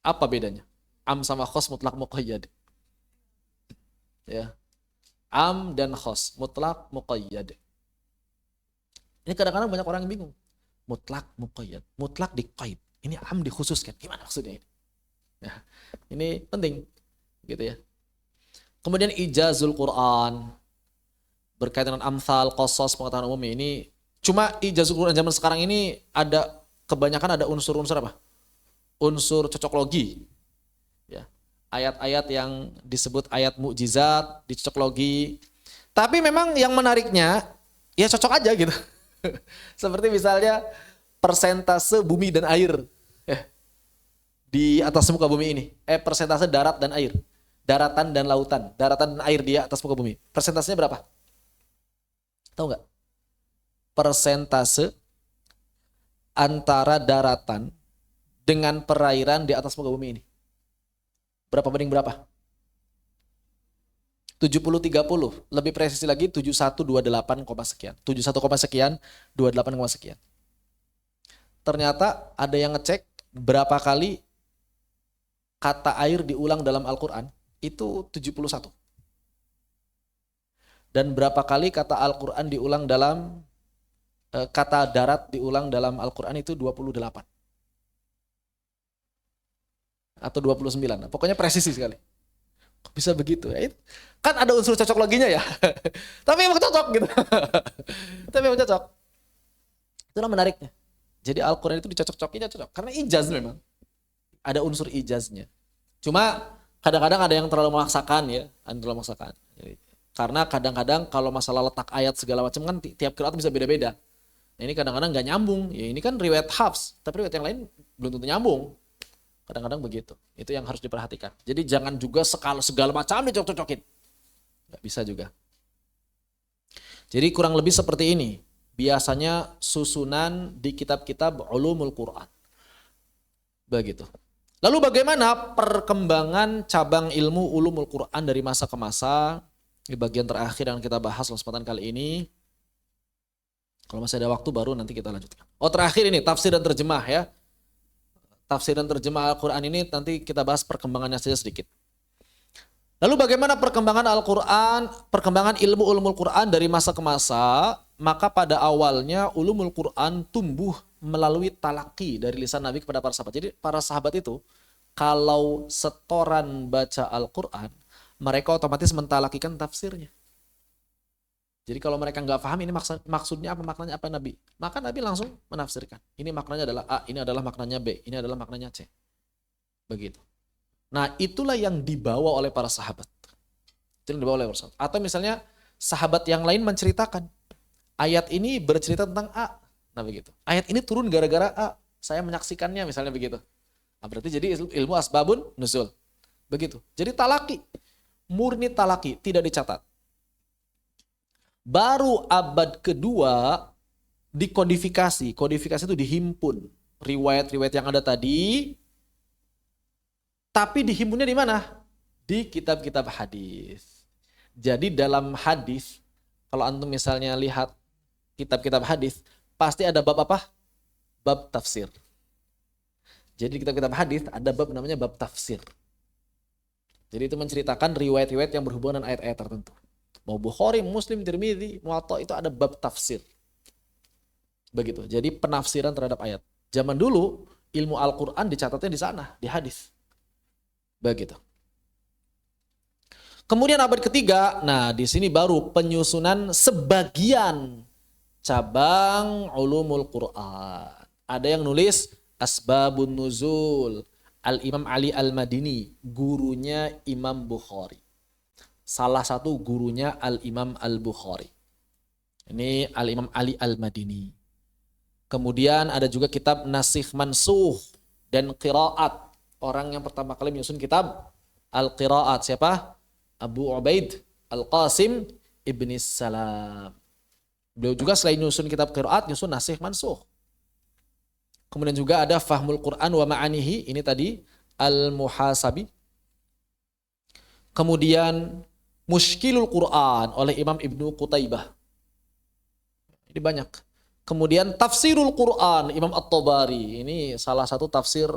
Apa bedanya? Am sama khas, mutlak, muqayyad. Ya. Am dan khas, mutlak, muqayyad. Ini kadang-kadang banyak orang yang bingung. Mutlak, muqayyad. Mutlak diqaid. Ini am dikhususkan. Gimana maksudnya ini? Nah, ini penting. Gitu ya. Kemudian ijazul Quran. Berkaitan dengan amsal, qasas, pengetahuan umum ini. Cuma ijazul Quran zaman sekarang ini kebanyakan ada unsur-unsur apa? Unsur cocoklogi. Ya. Ayat-ayat yang disebut ayat mukjizat, dicocoklogi. Tapi memang yang menariknya, ya cocok aja gitu. Seperti misalnya persentase bumi dan air di atas muka bumi ini. Persentase darat dan air. Daratan dan lautan. Daratan dan air di atas muka bumi. Persentasenya berapa? Tahu nggak? Persentase antara daratan dengan perairan di atas muka bumi ini. Berapa banding berapa? 70-30. Lebih presisi lagi 7128, sekian. 71, sekian, 28, sekian. Ternyata ada yang ngecek berapa kali kata air diulang dalam Al-Quran. Itu 71. Dan berapa kali kata Al-Quran diulang dalam kata darat diulang dalam Al-Quran itu 28. Atau 29. Pokoknya presisi sekali. Kok bisa begitu? Ya, kan ada unsur cocok loginya ya. Tapi emang cocok gitu. Tapi emang cocok. Itulah menariknya. Jadi Al-Quran itu dicocok-cokinya cocok. Karena ijaz memang. Ada unsur ijaznya. Cuma kadang-kadang ada yang terlalu memaksakan ya. Karena kadang-kadang kalau masalah letak ayat segala macam kan tiap qiraat bisa beda-beda. Nah, ini kadang-kadang nggak nyambung. Ya ini kan riwayat Hafs. Tapi riwayat yang lain belum tentu nyambung. Kadang-kadang begitu. Itu yang harus diperhatikan. Jadi jangan juga segala macam dicocok-cocokin. Nggak bisa juga. Jadi kurang lebih seperti ini. Biasanya susunan di kitab-kitab ulumul Quran. Begitu. Lalu bagaimana perkembangan cabang ilmu ulumul Quran dari masa ke masa? Di bagian terakhir yang kita bahas kesempatan kali ini. Kalau masih ada waktu baru nanti kita lanjutkan. Oh, terakhir ini tafsir dan terjemah ya. Tafsir dan terjemah Al-Quran ini nanti kita bahas perkembangannya saja sedikit. Lalu bagaimana perkembangan Al-Quran, perkembangan ilmu ulumul Quran dari masa ke masa? Maka pada awalnya ulumul Quran tumbuh melalui talaki dari lisan Nabi kepada para sahabat. Jadi para sahabat itu kalau setoran baca Al-Quran, mereka otomatis mentalakikan tafsirnya. Jadi kalau mereka nggak paham ini maksudnya apa, maknanya apa Nabi, maka Nabi langsung menafsirkan. Ini maknanya adalah A, ini adalah maknanya B, ini adalah maknanya C. Begitu. Nah itulah yang dibawa oleh para sahabat. Itu yang dibawa oleh para sahabat. Atau misalnya sahabat yang lain menceritakan, ayat ini bercerita tentang A. Nah begitu. Ayat ini turun gara-gara A. Saya menyaksikannya misalnya begitu. Nah, berarti jadi ilmu asbabun nuzul. Begitu. Jadi talaki. Murni talaki. Tidak dicatat. Baru abad kedua dikodifikasi. Kodifikasi itu dihimpun. Riwayat-riwayat yang ada tadi. Tapi dihimpunnya di mana? Di kitab-kitab hadis. Jadi dalam hadis, kalau antum misalnya lihat kitab-kitab hadis, pasti ada bab apa? Bab tafsir. Jadi di kitab-kitab hadis ada bab namanya bab tafsir. Jadi itu menceritakan riwayat-riwayat yang berhubungan dengan ayat-ayat tertentu. Mau Bukhari, Muslim, Tirmidzi, Muwatta itu ada bab tafsir. Begitu. Jadi penafsiran terhadap ayat. Zaman dulu ilmu Al-Qur'an dicatatnya di sana, di hadis. Begitu. Kemudian abad ketiga, nah di sini baru penyusunan sebagian cabang ulumul Quran. Ada yang nulis Asbabun Nuzul, Al-Imam Ali Al-Madini, gurunya Imam Bukhari. Salah satu gurunya Al-Imam Al-Bukhari. Ini Al-Imam Ali Al-Madini. Kemudian ada juga kitab Nasikh Mansukh dan Qiraat. Orang yang pertama kali menyusun kitab Al-Qiraat. Siapa? Abu Ubaid Al-Qasim Ibni Salam. Beliau juga selain nyusun kitab Qiraat, nyusun Nasikh Mansukh. Kemudian juga ada Fahmul Quran wa Ma'anihi. Ini tadi Al-Muhasabi. Kemudian Mushkilul Quran oleh Imam Ibnu Qutaibah. Ini banyak. Kemudian Tafsirul Quran Imam At-Tabari. Ini salah satu tafsir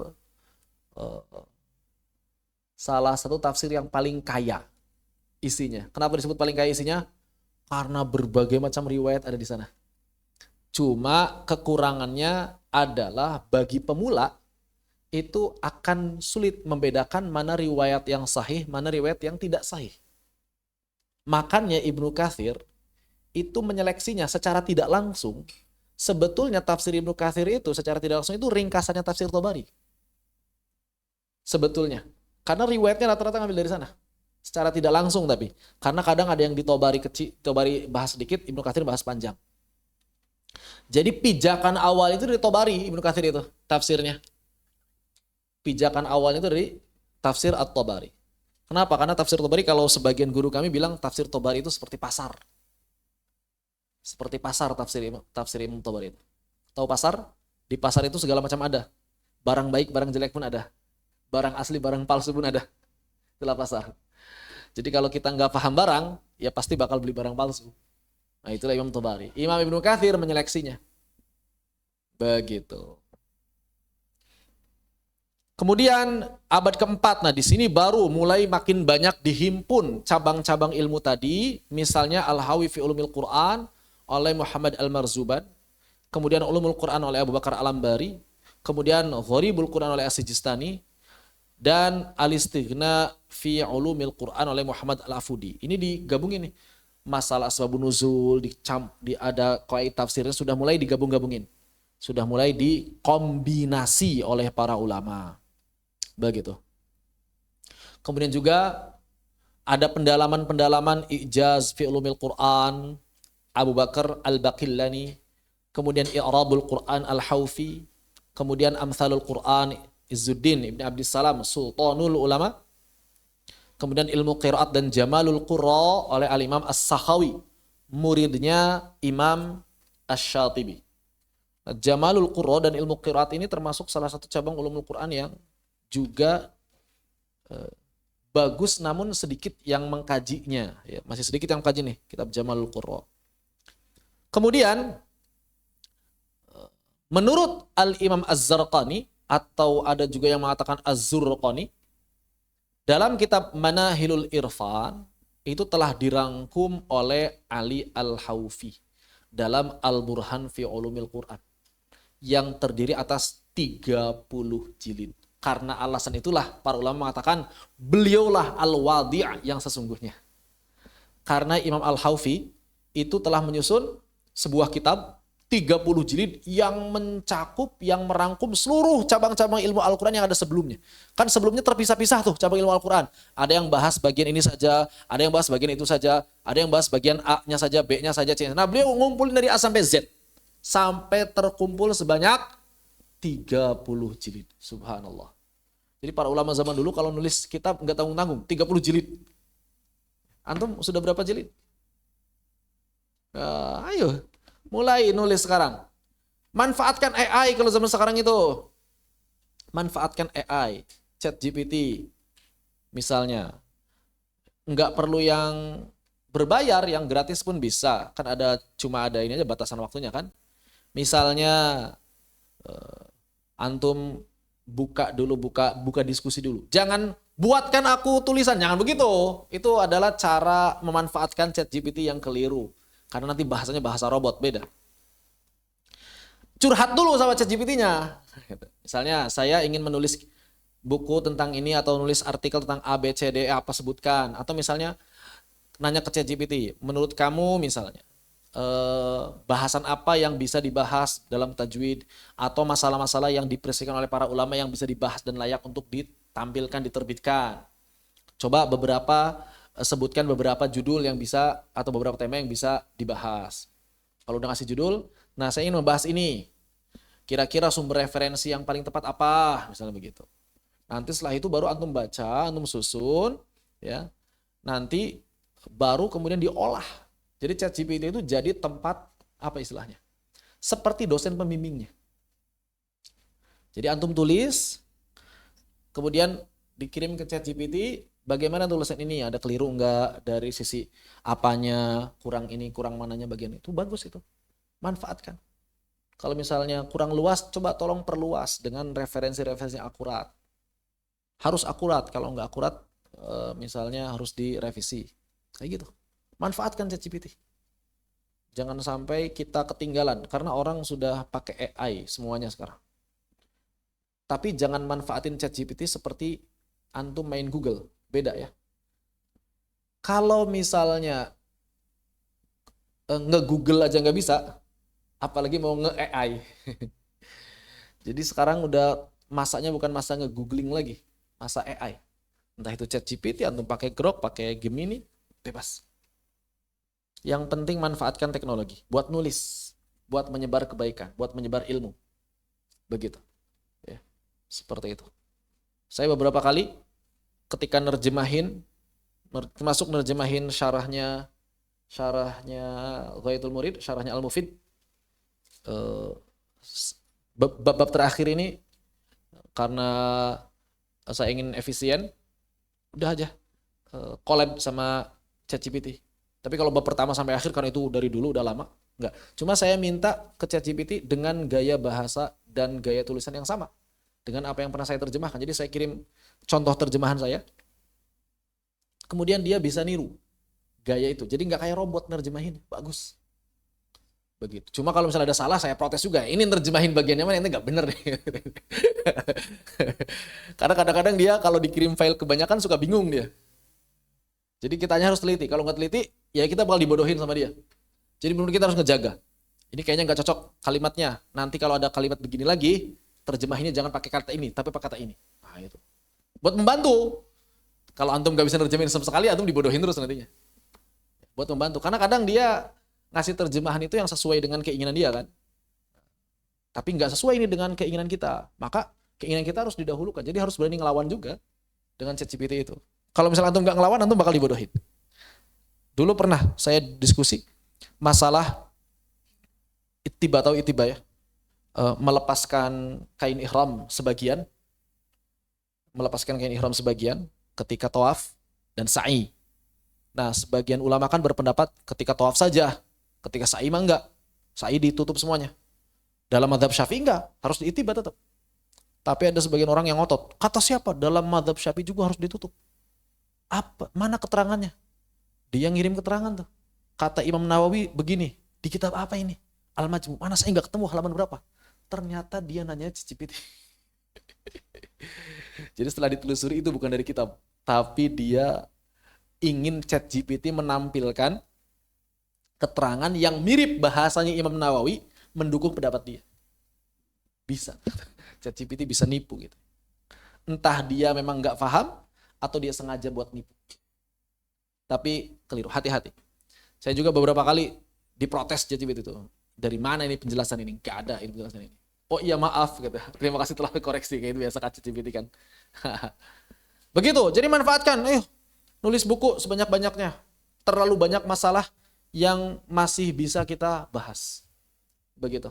yang paling kaya isinya. Kenapa disebut paling kaya isinya? Karena berbagai macam riwayat ada di sana. Cuma kekurangannya adalah bagi pemula itu akan sulit membedakan mana riwayat yang sahih, mana riwayat yang tidak sahih. Makanya Ibnu Katsir itu menyeleksinya secara tidak langsung. Sebetulnya tafsir Ibnu Katsir itu secara tidak langsung itu ringkasannya tafsir Tabari. Sebetulnya. Karena riwayatnya rata-rata ngambil dari sana. Secara tidak langsung tapi. Karena kadang ada yang di Tabari kecil, Tabari bahas sedikit, Ibnu Katsir bahas panjang. Jadi pijakan awal itu dari Tabari, Ibnu Katsir itu tafsirnya. Pijakan awalnya itu dari tafsir At-Tabari. Kenapa? Karena tafsir Tabari kalau sebagian guru kami bilang tafsir Tabari itu seperti pasar. Seperti pasar tafsir Imam Tabari itu. Tahu pasar? Di pasar itu segala macam ada. Barang baik, barang jelek pun ada. Barang asli, barang palsu pun ada. Itulah pasar. Jadi kalau kita nggak paham barang, ya pasti bakal beli barang palsu. Nah itulah Imam Tabari. Imam Ibnu Katsir menyeleksinya. Begitu. Kemudian abad keempat, nah di sini baru mulai makin banyak dihimpun cabang-cabang ilmu tadi, misalnya Al-Hawi fi Ulumil Quran oleh Muhammad Al-Marzuban, kemudian Ulumul Quran oleh Abu Bakar Al-Ambari, kemudian Gharibul Quran oleh As-Sijistani, dan Al-Istighna fi Ulumil Quran oleh Muhammad Al-Afudi. Ini digabungin nih, masalah asbabun nuzul, ada qawaid tafsirnya sudah mulai digabung-gabungin, sudah mulai dikombinasi oleh para ulama. Begitu. Kemudian juga ada pendalaman-pendalaman Ijaz fi Ulumil Quran Abu Bakar Al-Baqillani, kemudian I'rabul Quran Al-Haufi, kemudian Amsalul Quran Izzuddin Ibn Abdissalam Sultanul Ulama, kemudian ilmu qiraat dan Jamalul Qurra oleh Al-Imam As-Sakhawi, muridnya Imam Asy-Syatibi. Jamalul Qurra dan ilmu qiraat ini termasuk salah satu cabang ulumul Quran yang juga bagus, namun sedikit yang mengkajinya. Ya, masih sedikit yang mengkaji nih, kitab Jamalul Qurra. Kemudian, menurut Al-Imam Az-Zarqani, atau ada juga yang mengatakan Az-Zurqani, dalam kitab Manahilul Irfan, itu telah dirangkum oleh Ali Al-Haufi dalam Al-Burhan fi Ulumil Quran, yang terdiri atas 30 jilid. Karena alasan itulah para ulama mengatakan beliaulah al-wadi' yang sesungguhnya. Karena Imam Al-Haufi itu telah menyusun sebuah kitab 30 jilid yang mencakup, yang merangkum seluruh cabang-cabang ilmu Al-Quran yang ada sebelumnya. Kan sebelumnya terpisah-pisah tuh cabang ilmu Al-Quran. Ada yang bahas bagian ini saja, ada yang bahas bagian itu saja, ada yang bahas bagian A-nya saja, B-nya saja, C-nya. Nah, beliau ngumpulin dari A sampai Z. Sampai terkumpul sebanyak 30 jilid. Subhanallah. Jadi para ulama zaman dulu kalau nulis kitab nggak tanggung-tanggung, 30 jilid. Antum sudah berapa jilid? Ayo, mulai nulis sekarang. Manfaatkan AI kalau zaman sekarang itu. Manfaatkan AI, ChatGPT misalnya. Nggak perlu yang berbayar, yang gratis pun bisa. Kan cuma ada ini aja batasan waktunya kan. Misalnya antum buka diskusi dulu. Jangan buatkan aku tulisan, jangan begitu. Itu adalah cara memanfaatkan ChatGPT yang keliru. Karena nanti bahasanya bahasa robot, beda. Curhat dulu sama ChatGPT-nya. Misalnya saya ingin menulis buku tentang ini atau nulis artikel tentang A, B, C, D, E, apa sebutkan. Atau misalnya nanya ke ChatGPT, menurut kamu misalnya, bahasan apa yang bisa dibahas dalam tajwid atau masalah-masalah yang dipresentasikan oleh para ulama yang bisa dibahas dan layak untuk ditampilkan, diterbitkan. Coba sebutkan beberapa judul yang bisa atau beberapa tema yang bisa dibahas. Kalau udah ngasih judul, nah saya ingin membahas ini. Kira-kira sumber referensi yang paling tepat apa? Misalnya begitu. Nanti setelah itu baru antum baca, antum susun, ya. Nanti baru kemudian diolah. Jadi ChatGPT itu jadi tempat apa istilahnya? Seperti dosen pembimbingnya. Jadi antum tulis, kemudian dikirim ke ChatGPT, bagaimana tulisan ini? Ada keliru enggak dari sisi apanya, kurang ini, kurang mananya bagian itu. Bagus itu. Manfaatkan. Kalau misalnya kurang luas, coba tolong perluas dengan referensi-referensi akurat. Harus akurat, kalau enggak akurat misalnya harus direvisi. Kayak gitu. Manfaatkan ChatGPT. Jangan sampai kita ketinggalan karena orang sudah pakai AI semuanya sekarang. Tapi jangan manfaatin ChatGPT seperti antum main Google. Beda ya. Kalau misalnya nge-Google aja nggak bisa, apalagi mau nge-AI. Jadi sekarang udah masanya bukan masa nge-googling lagi, masa AI. Entah itu ChatGPT, antum pakai Grok, pakai Gemini, bebas. Yang penting manfaatkan teknologi buat nulis, buat menyebar kebaikan, buat menyebar ilmu. Begitu. Ya, seperti itu. Saya beberapa kali ketika nerjemahin, termasuk nerjemahin syarahnya Ghayatul Murid, syarahnya Al-Mufid, bab terakhir ini karena saya ingin efisien, udah aja collab sama ChatGPT. Tapi kalau bab pertama sampai akhir karena itu dari dulu udah lama, enggak. Cuma saya minta ke ChatGPT dengan gaya bahasa dan gaya tulisan yang sama dengan apa yang pernah saya terjemahkan. Jadi saya kirim contoh terjemahan saya. Kemudian dia bisa niru gaya itu. Jadi enggak kayak robot nerjemahin, bagus. Begitu. Cuma kalau misalnya ada salah saya protes juga. Ini nerjemahin bagiannya mana ini enggak bener nih. Karena kadang-kadang dia kalau dikirim file kebanyakan suka bingung dia. Jadi kitanya harus teliti. Kalau nggak teliti, ya kita bakal dibodohin sama dia. Jadi menurut kita harus ngejaga. Ini kayaknya nggak cocok kalimatnya. Nanti kalau ada kalimat begini lagi, terjemahinnya jangan pakai kata ini, tapi pakai kata ini. Nah itu. Buat membantu. Kalau antum nggak bisa nerjemahin sama sekali, antum dibodohin terus nantinya. Buat membantu. Karena kadang dia ngasih terjemahan itu yang sesuai dengan keinginan dia kan. Tapi nggak sesuai ini dengan keinginan kita. Maka keinginan kita harus didahulukan. Jadi harus berani ngelawan juga dengan ChatGPT itu. Kalau misalnya antum nggak ngelawan, antum bakal dibodohin. Dulu pernah saya diskusi masalah ittiba atau itiba ya, melepaskan kain ihram sebagian. melepaskan kain ihram sebagian ketika tawaf dan sa'i. Nah, sebagian ulama kan berpendapat ketika tawaf saja, ketika sa'i mah enggak. Sa'i ditutup semuanya. Dalam mazhab Syafi'i enggak, harus diitiba tetap. Tapi ada sebagian orang yang ngotot. Kata siapa? Dalam mazhab Syafi'i juga harus ditutup. Apa? Mana keterangannya? Dia ngirim keterangan tuh. Kata Imam Nawawi begini, di kitab apa ini? Al-Majmu'. Mana saya nggak ketemu halaman berapa? Ternyata dia nanya ChatGPT. Jadi setelah ditelusuri itu bukan dari kitab, tapi dia ingin ChatGPT menampilkan keterangan yang mirip bahasanya Imam Nawawi mendukung pendapat dia. Bisa. ChatGPT bisa nipu gitu. Entah dia memang nggak paham atau dia sengaja buat nipu. Tapi keliru, hati-hati. Saya juga beberapa kali diprotes ChatGPT itu. Dari mana ini penjelasan ini? Gak ada ini penjelasan ini. Oh iya maaf, gitu. Terima kasih telah koreksi. Kayak itu biasa ChatGPT kan. Begitu, jadi manfaatkan. Nulis buku sebanyak-banyaknya. Terlalu banyak masalah yang masih bisa kita bahas. Begitu.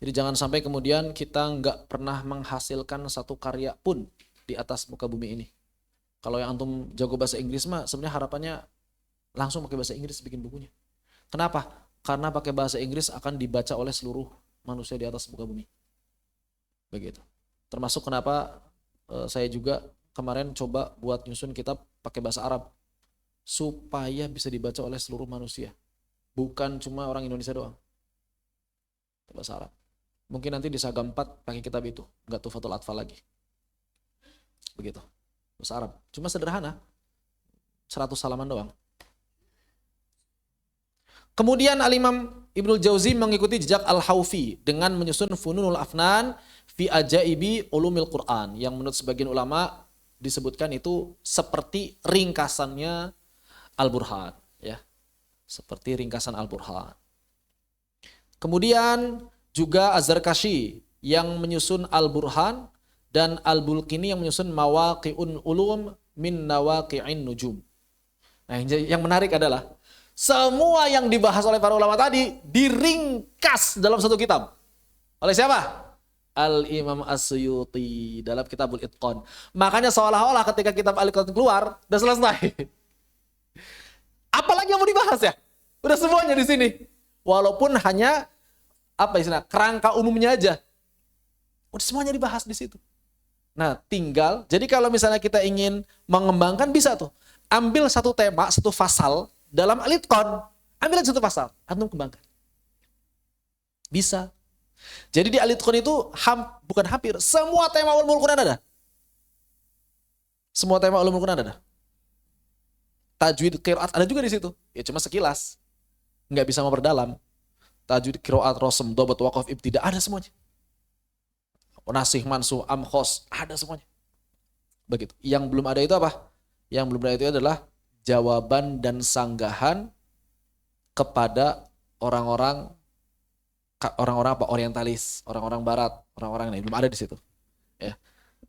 Jadi jangan sampai kemudian kita nggak pernah menghasilkan satu karya pun di atas muka bumi ini. Kalau yang antum jago bahasa Inggris mah sebenarnya harapannya langsung pakai bahasa Inggris bikin bukunya. Kenapa? Karena pakai bahasa Inggris akan dibaca oleh seluruh manusia di atas muka bumi. Begitu. Termasuk kenapa saya juga kemarin coba buat nyusun kitab pakai bahasa Arab. Supaya bisa dibaca oleh seluruh manusia. Bukan cuma orang Indonesia doang. Bahasa Arab. Mungkin nanti di Saga 4 pakai kitab itu. Nggak Tuhfatul Atfal lagi. Begitu. Bahasa Arab. Cuma sederhana. 100 halaman doang. Kemudian Al-Imam Ibnul Jauzi mengikuti jejak Al-Haufi dengan menyusun Fununul Afnan fi Ajaibi Ulumil Quran yang menurut sebagian ulama disebutkan itu seperti ringkasannya Al-Burhan, ya. Seperti ringkasan Al-Burhan. Kemudian juga Az-Zarkashi yang menyusun Al-Burhan dan Al-Bulqini yang menyusun Mawaqi'un Ulum min Nawaqi'in Nujum. Nah, yang menarik adalah semua yang dibahas oleh para ulama tadi diringkas dalam satu kitab. Oleh siapa? Al-Imam As-Suyuti dalam Kitabul Itqan. Makanya seolah-olah ketika kitab Al-Itqan keluar, udah selesai. Apalagi yang mau dibahas ya? Udah semuanya di sini. Walaupun hanya kerangka umumnya aja. Udah semuanya dibahas di situ. Nah, tinggal jadi kalau misalnya kita ingin mengembangkan bisa tuh. Ambil satu tema, satu fasal dalam Al-Itqan, ambil satu pasal, antum kembangkan. Bisa. Jadi di Al-Itqan itu bukan hampir, semua tema ulumul Quran ada. Semua tema ulumul Quran ada. Tajwid, qiraat ada juga di situ. Ya cuma sekilas. Nggak bisa memperdalam. Tajwid, qiraat, rosm, dobat, waqaf, ibtidah ada semuanya. Nasih, mansuh, amkhos ada semuanya. Begitu. Yang belum ada itu apa? Yang belum ada itu adalah jawaban dan sanggahan kepada orang-orang orientalis, orang-orang barat, orang-orang yang belum ada di situ. Ya.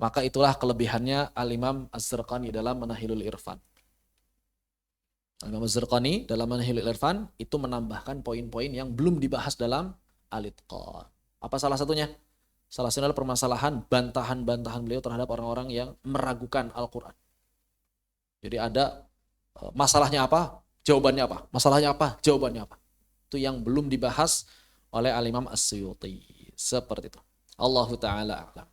Maka itulah kelebihannya Al-Imam Az-Zarqani dalam Manahilul Irfan. Al-Imam Az-Zarqani dalam Manahilul Irfan itu menambahkan poin-poin yang belum dibahas dalam Al-Itqan. Apa salah satunya? Salah satunya adalah permasalahan bantahan-bantahan beliau terhadap orang-orang yang meragukan Al-Quran. Jadi ada masalahnya apa, jawabannya apa. Masalahnya apa, jawabannya apa. Itu yang belum dibahas oleh Al-Imam As-Suyuti. Seperti itu. Allahu Ta'ala a'lam.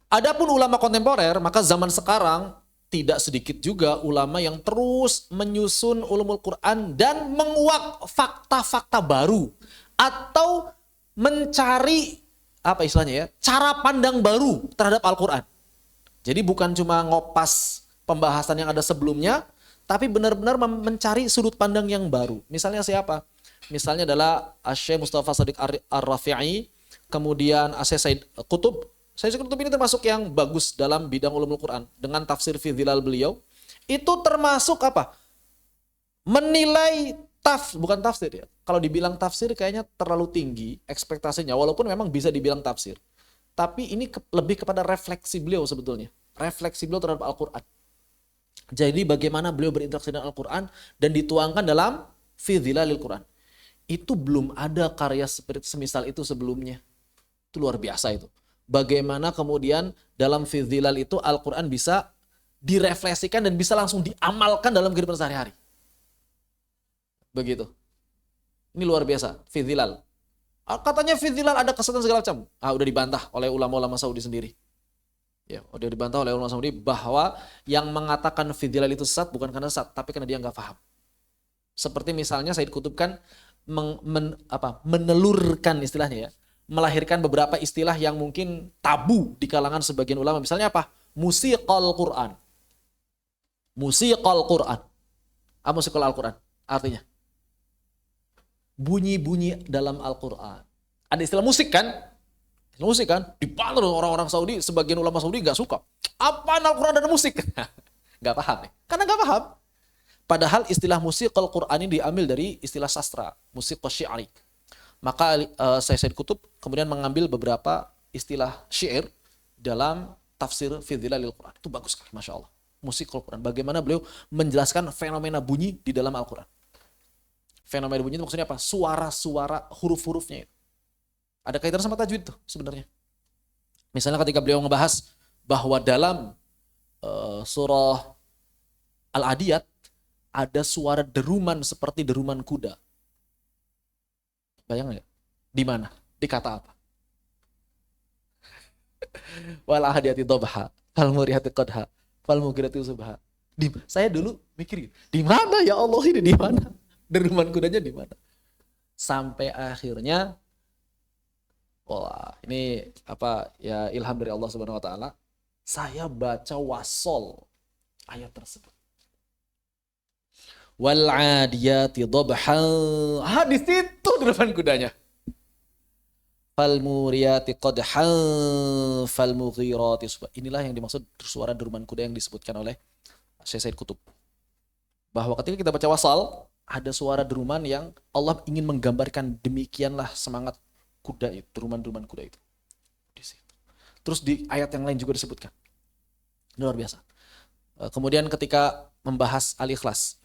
Adapun ulama kontemporer, maka zaman sekarang tidak sedikit juga ulama yang terus menyusun ulumul Quran dan menguak fakta-fakta baru. Atau mencari, cara pandang baru terhadap Al-Quran. Jadi bukan cuma ngopas pembahasan yang ada sebelumnya, tapi benar-benar mencari sudut pandang yang baru. Misalnya siapa? Misalnya adalah Syekh Mustafa Shadiq Ar-Rafi'i, kemudian Syekh Said Qutb. Syekh Qutb ini termasuk yang bagus dalam bidang ulumul Quran. Dengan tafsir fi dhilal beliau, itu termasuk menilai bukan tafsir ya. Kalau dibilang tafsir kayaknya terlalu tinggi ekspektasinya, walaupun memang bisa dibilang tafsir. Tapi ini lebih kepada refleksi beliau sebetulnya. Refleksi beliau terhadap Al-Quran. Jadi bagaimana beliau berinteraksi dengan Al-Quran dan dituangkan dalam fi dhilalil Quran. Itu belum ada karya seperti semisal itu sebelumnya. Itu luar biasa itu. bagaimana kemudian dalam fi dhilal itu Al-Quran bisa direfleksikan dan bisa langsung diamalkan dalam kehidupan sehari-hari. Begitu. Ini luar biasa, fi dhilal. Katanya fi dhilal ada kesesatan segala macam. Udah dibantah oleh ulama-ulama Saudi sendiri. Ya, udah dibantah oleh ulama Saudi bahwa yang mengatakan fi dhilal itu sesat bukan karena sesat, tapi karena dia nggak paham. Seperti misalnya Said Qutb kan menelurkan istilahnya ya, melahirkan beberapa istilah yang mungkin tabu di kalangan sebagian ulama. Misalnya apa? Musiqal Quran. Musiqal Quran. Apa musiqal Al-Quran? Artinya bunyi-bunyi dalam Al-Quran. Ada istilah musik kan? Musik kan? Dibantah orang-orang Saudi, sebagian ulama Saudi nggak suka. Apaan Al-Quran ada musik? Nggak paham ya? Karena nggak paham. Padahal istilah musiqal Quran ini diambil dari istilah sastra, musik syi'ri. Maka Said Qutb kemudian mengambil beberapa istilah syair dalam tafsir fi dhilalil Quran. Itu bagus sekali, Masya Allah. Musik Al-Quran. Bagaimana beliau menjelaskan fenomena bunyi di dalam Al-Quran. Fenomena bunyi itu maksudnya apa? Suara-suara huruf-hurufnya itu. Ada kaitan sama tajwid tuh sebenarnya. Misalnya ketika beliau ngebahas bahwa dalam surah Al-Adiyat ada suara deruman seperti deruman kuda. Bayang nggak? Di mana? Di kata apa? Wal ahadiyati dhabha, fal muriyati qadha, fal mughirati subha. Saya dulu mikir, di mana ya Allah ini, di mana? Deruman kudanya di mana? Sampai akhirnya, wah, ini apa ya, ilham dari Allah Subhanahu wa taala. Saya baca wasol ayat tersebut. Wal adiyati dhabha. Di situ deruman kudanya. Fal muriyati qadhan fal mughirati subha. Inilah yang dimaksud suara deruman kuda yang disebutkan oleh Said Qutb. Bahwa ketika kita baca wasal, ada suara deruman yang Allah ingin menggambarkan demikianlah semangat kuda itu, deruman-deruman kuda itu. Di situ. Terus di ayat yang lain juga disebutkan. Luar biasa. Kemudian ketika membahas Al-Ikhlas,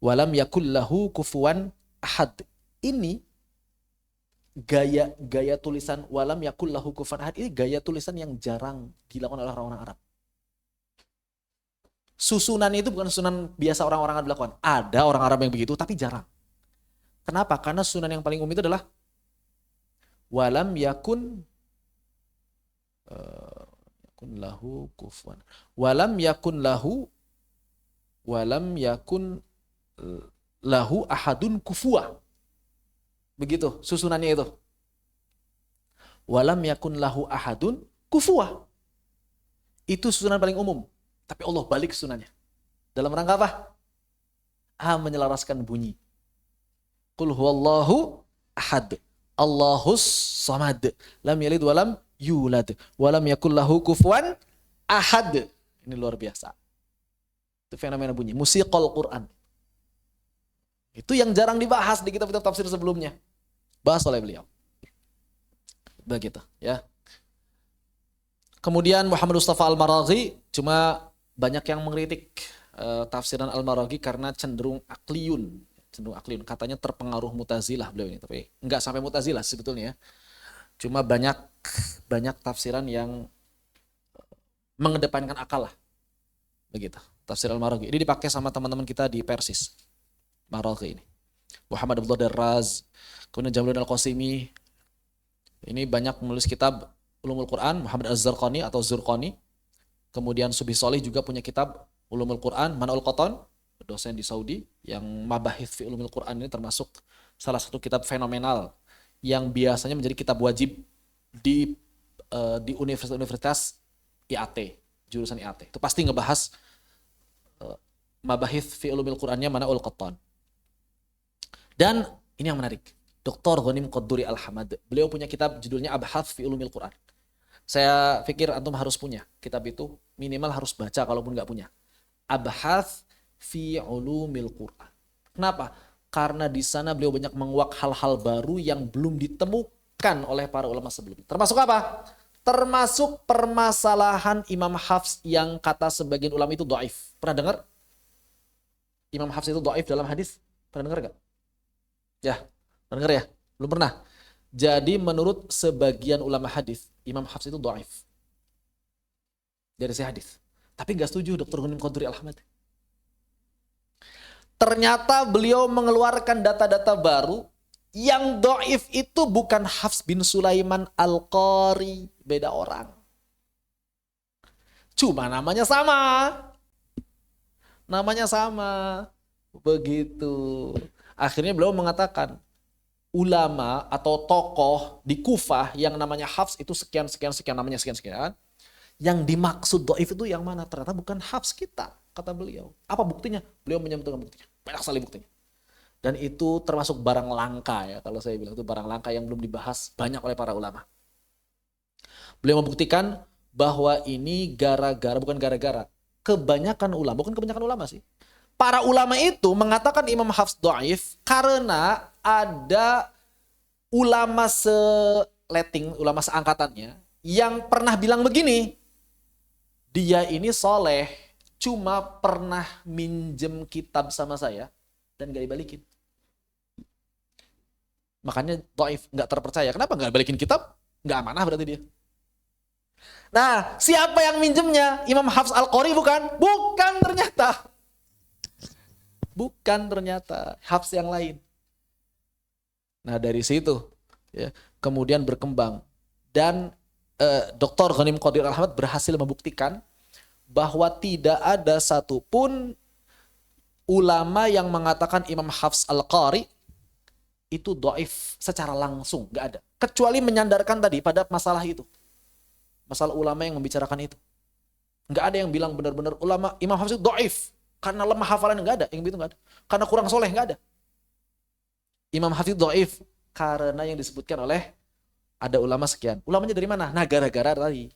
walam yakul lahu kufuwan ahad. Ini gaya tulisan walam yakul lahu kufuwan ahad, ini gaya tulisan yang jarang dilakukan oleh orang-orang Arab. Susunan itu bukan susunan biasa orang-orang Arab lakukan. Ada orang Arab yang begitu, tapi jarang. Kenapa? Karena susunan yang paling umum itu adalah walam yakun lahu kufuwan. Walam yakun lahu ahadun kufuwa. Begitu susunannya itu. Walam yakun lahu ahadun kufuwa. Itu susunan paling umum. Tapi Allah balik susunannya. Dalam rangka apa? Menyelaraskan bunyi. Qul huwallahu ahad. Allahus samad. Lam yalid walam yulad. Walam yakul lahu kufuwan ahad. Ini luar biasa. Itu fenomena bunyi. Musiqal Quran. Itu yang jarang dibahas di kitab-kitab tafsir sebelumnya. Bahas oleh beliau. Begitu ya. Kemudian Muhammad Mustafa Al-Maraghi, cuma banyak yang mengkritik tafsiran Al-Maraghi karena cenderung akliyun. Katanya terpengaruh Mu'tazilah beliau ini, tapi enggak sampai Mu'tazilah sebetulnya ya. Cuma banyak tafsiran yang mengedepankan akal lah. Begitu. Tafsir Al-Maraghi. Ini dipakai sama teman-teman kita di Persis. Maraghi ini. Muhammad Abdullah Darraz, kemudian Jamaluddin Al-Qasimi. Ini banyak menulis kitab Ulumul Quran, Muhammad Az-Zarqani atau Zurqani. Kemudian Subhi Sholih juga punya kitab Ulumul Quran, Man'ul Qatan, dosen di Saudi yang mabahith fi Ulumul Quran ini termasuk salah satu kitab fenomenal yang biasanya menjadi kitab wajib di universitas-universitas IAT, jurusan IAT. Itu pasti ngebahas mabahith fi Ulumul Qurannya Man'ul Qatan. Dan ini yang menarik, Dr. Ghanim Qadduri Al-Hamad, beliau punya kitab judulnya Abhath fi Ulumil Quran. Saya pikir antum harus punya kitab itu, minimal harus baca kalaupun nggak punya. Abhath fi Ulumil Quran. Kenapa? Karena di sana beliau banyak menguak hal-hal baru yang belum ditemukan oleh para ulama sebelumnya. Termasuk apa? Termasuk permasalahan Imam Hafs yang kata sebagian ulama itu dhaif. Pernah dengar? Imam Hafs itu dhaif dalam hadis? Pernah dengar nggak? Ya, pernah dengar ya? Belum pernah. Jadi menurut sebagian ulama hadis, Imam Hafs itu dhaif. Dari si hadis. Tapi nggak setuju Dr. Ghanim Qadri Al-Ahmad. Ternyata beliau mengeluarkan data-data baru yang dhaif itu bukan Hafs bin Sulaiman Al-Qari, beda orang. Cuma namanya sama. Namanya sama. Begitu. Akhirnya beliau mengatakan, ulama atau tokoh di Kufah yang namanya Hafs itu sekian, namanya sekian. Yang dimaksud dhaif itu yang mana? Ternyata bukan Hafs kita, kata beliau. Apa buktinya? Beliau menyebutkan buktinya. Banyak sekali buktinya. Dan itu termasuk barang langka ya. Kalau saya bilang itu barang langka yang belum dibahas banyak oleh para ulama. Beliau membuktikan bahwa ini bukan gara-gara. Bukan kebanyakan ulama sih. Para ulama itu mengatakan Imam Hafs dhaif karena ada ulama ulama seangkatannya yang pernah bilang begini, dia ini soleh, cuma pernah minjem kitab sama saya dan gak dibalikin. Makanya dhaif, gak terpercaya. Kenapa gak balikin kitab? Gak amanah berarti dia. Nah, siapa yang minjemnya? Imam Hafs Al-Qari bukan? Bukan ternyata. Bukan ternyata. Hafs yang lain. Nah, dari situ ya, kemudian berkembang. Dan Dr. Ghanim Qadri Al-Ahmad berhasil membuktikan bahwa tidak ada satupun ulama yang mengatakan Imam Hafs Al-Qari itu dhaif secara langsung, nggak ada. Kecuali menyandarkan tadi pada masalah itu. Masalah ulama yang membicarakan itu. Nggak ada yang bilang benar-benar ulama Imam Hafs itu dhaif karena lemah hafalan, nggak ada. Yang begitu nggak ada. Karena kurang soleh, nggak ada. Imam Hafs itu dhaif karena yang disebutkan oleh ada ulama sekian. Ulamanya dari mana? Nah, gara-gara tadi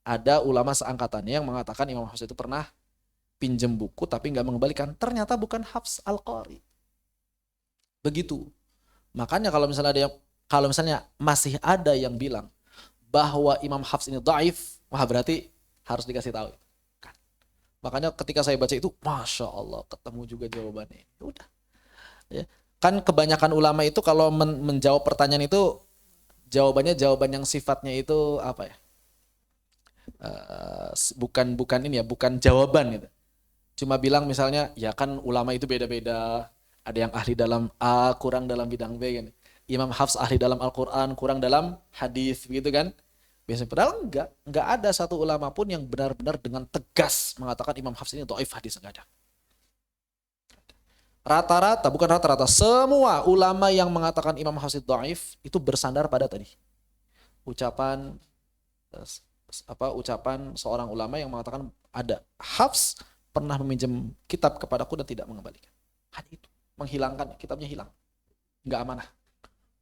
ada ulama seangkatannya yang mengatakan Imam Hafs itu pernah pinjem buku tapi nggak mengembalikan. Ternyata bukan Hafs Al-Qari. Begitu. Makanya kalau misalnya masih ada yang bilang bahwa Imam Hafs ini dhaif, wah berarti harus dikasih tahu. Kan. Makanya ketika saya baca itu, Masya Allah, ketemu juga jawabannya. Udah. Ya. Kan kebanyakan ulama itu kalau menjawab pertanyaan itu jawaban yang sifatnya itu apa ya? Bukan jawaban gitu. Cuma bilang misalnya, ya kan ulama itu beda-beda. Ada yang ahli dalam A, kurang dalam bidang B kan. Imam Hafs ahli dalam Al-Quran, kurang dalam hadis, begitu kan? Biasanya padahal enggak ada satu ulama pun yang benar-benar dengan tegas mengatakan Imam Hafs ini dhaif hadis, enggak ada. Bukan rata-rata, semua ulama yang mengatakan Imam Hafs dhaif itu bersandar pada tadi. Ucapan seorang ulama yang mengatakan ada Hafs pernah meminjam kitab kepadaku dan tidak mengembalikan. Hanya itu, menghilangkan, kitabnya hilang. Enggak amanah.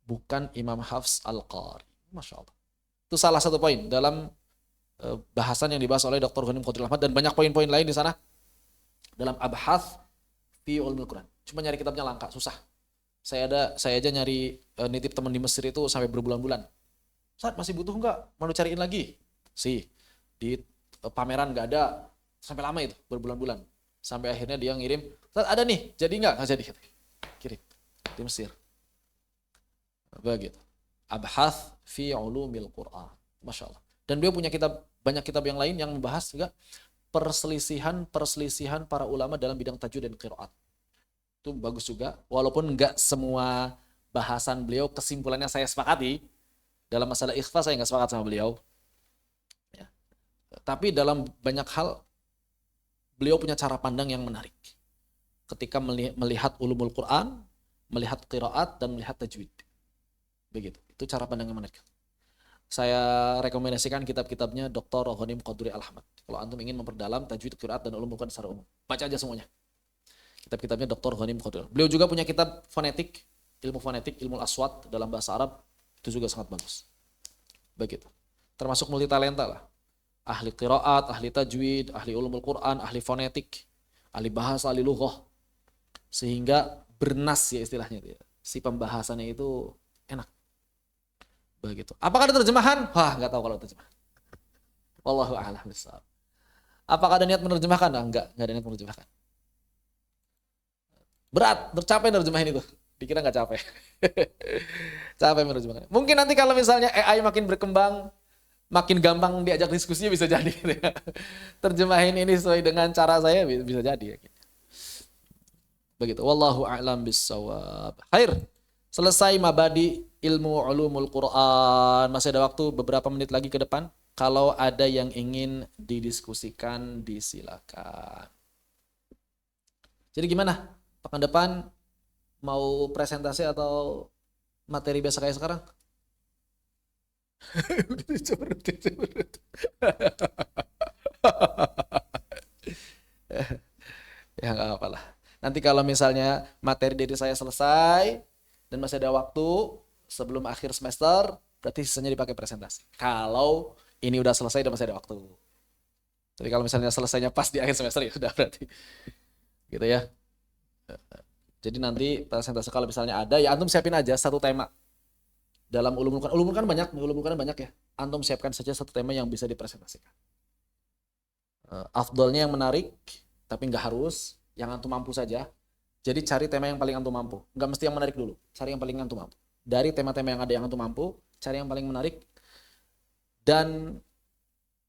Bukan Imam Hafs Al-Qari. Masya Allah. Itu salah satu poin dalam bahasan yang dibahas oleh Dr. Ghanim Qadri Al-Ahmad dan banyak poin-poin lain di sana dalam abhath fi ulumul Quran. Cuma nyari kitabnya langka, susah. Saya aja nyari nitip teman di Mesir itu sampai berbulan-bulan. Saat masih butuh enggak? Mau cariin lagi? Di pameran enggak ada. Sampai lama itu, berbulan-bulan. Sampai akhirnya dia ngirim, Saat ada nih, jadi enggak? Enggak jadi. Kirim di Mesir. Begitu. Abhath fi ulumil Quran. Masya Allah. Dan dia punya banyak kitab yang lain yang membahas juga perselisihan para ulama dalam bidang tajwid dan qiraat. Itu bagus juga. Walaupun enggak semua bahasan beliau kesimpulannya saya sepakati. Dalam masalah ikhfa saya enggak sepakat sama beliau. Ya. Tapi dalam banyak hal beliau punya cara pandang yang menarik. Ketika melihat ulumul Quran, melihat qiraat dan melihat tajwid. Begitu. Itu cara pandang yang menarik. Saya rekomendasikan kitab-kitabnya Dr. Ghanim Qadri Al-Ahmad. Kalau antum ingin memperdalam tajwid, qiraat dan ulumul Quran secara umum, baca aja semuanya. Kitab-kitabnya Dr. Ghanim Qadri. Beliau juga punya kitab fonetik, ilmu aswat dalam bahasa Arab, itu juga sangat bagus. Begitu. Termasuk multitalenta lah. Ahli qiraat, ahli tajwid, ahli ulumul Quran, ahli fonetik, ahli bahasa, ahli lughah. Sehingga bernas ya istilahnya. Si pembahasannya itu enak. Begitu. Apakah ada terjemahan? Wah, nggak tahu kalau terjemahan. Wallahu a'lam bishawab. Apakah ada niat menerjemahkan? Enggak ada niat menerjemahkan. Berat, tercapai nerjemahin itu. Dikira nggak capek. Capek menerjemahkan. Mungkin nanti kalau misalnya AI makin berkembang, makin gampang diajak diskusinya bisa jadi. Gitu ya. Terjemahin ini sesuai dengan cara saya bisa jadi. Begitu. Wallahu a'lam bissawab. Khair. Selesai mabadi ilmu ulumul Quran. Masih ada waktu beberapa menit lagi ke depan. Kalau ada yang ingin didiskusikan, disilakan. Jadi gimana? Pekan depan mau presentasi atau materi biasa kayak sekarang? Ya nggak apa lah. Nanti kalau misalnya materi dari saya selesai dan masih ada waktu sebelum akhir semester, berarti sisanya dipakai presentasi. Kalau ini udah selesai dan masih ada waktu. Tapi kalau misalnya selesainya pas di akhir semester ya sudah berarti gitu ya. Jadi nanti presentasi kalau misalnya ada ya antum siapin aja satu tema dalam ulumul Quran. Ulumul Quran banyak ya. Antum siapkan saja satu tema yang bisa dipresentasikan. Afdolnya yang menarik tapi nggak harus, yang antum mampu saja. Jadi cari tema yang paling antum mampu. Nggak mesti yang menarik dulu, cari yang paling antum mampu. Dari tema-tema yang ada yang antum mampu, cari yang paling menarik. Dan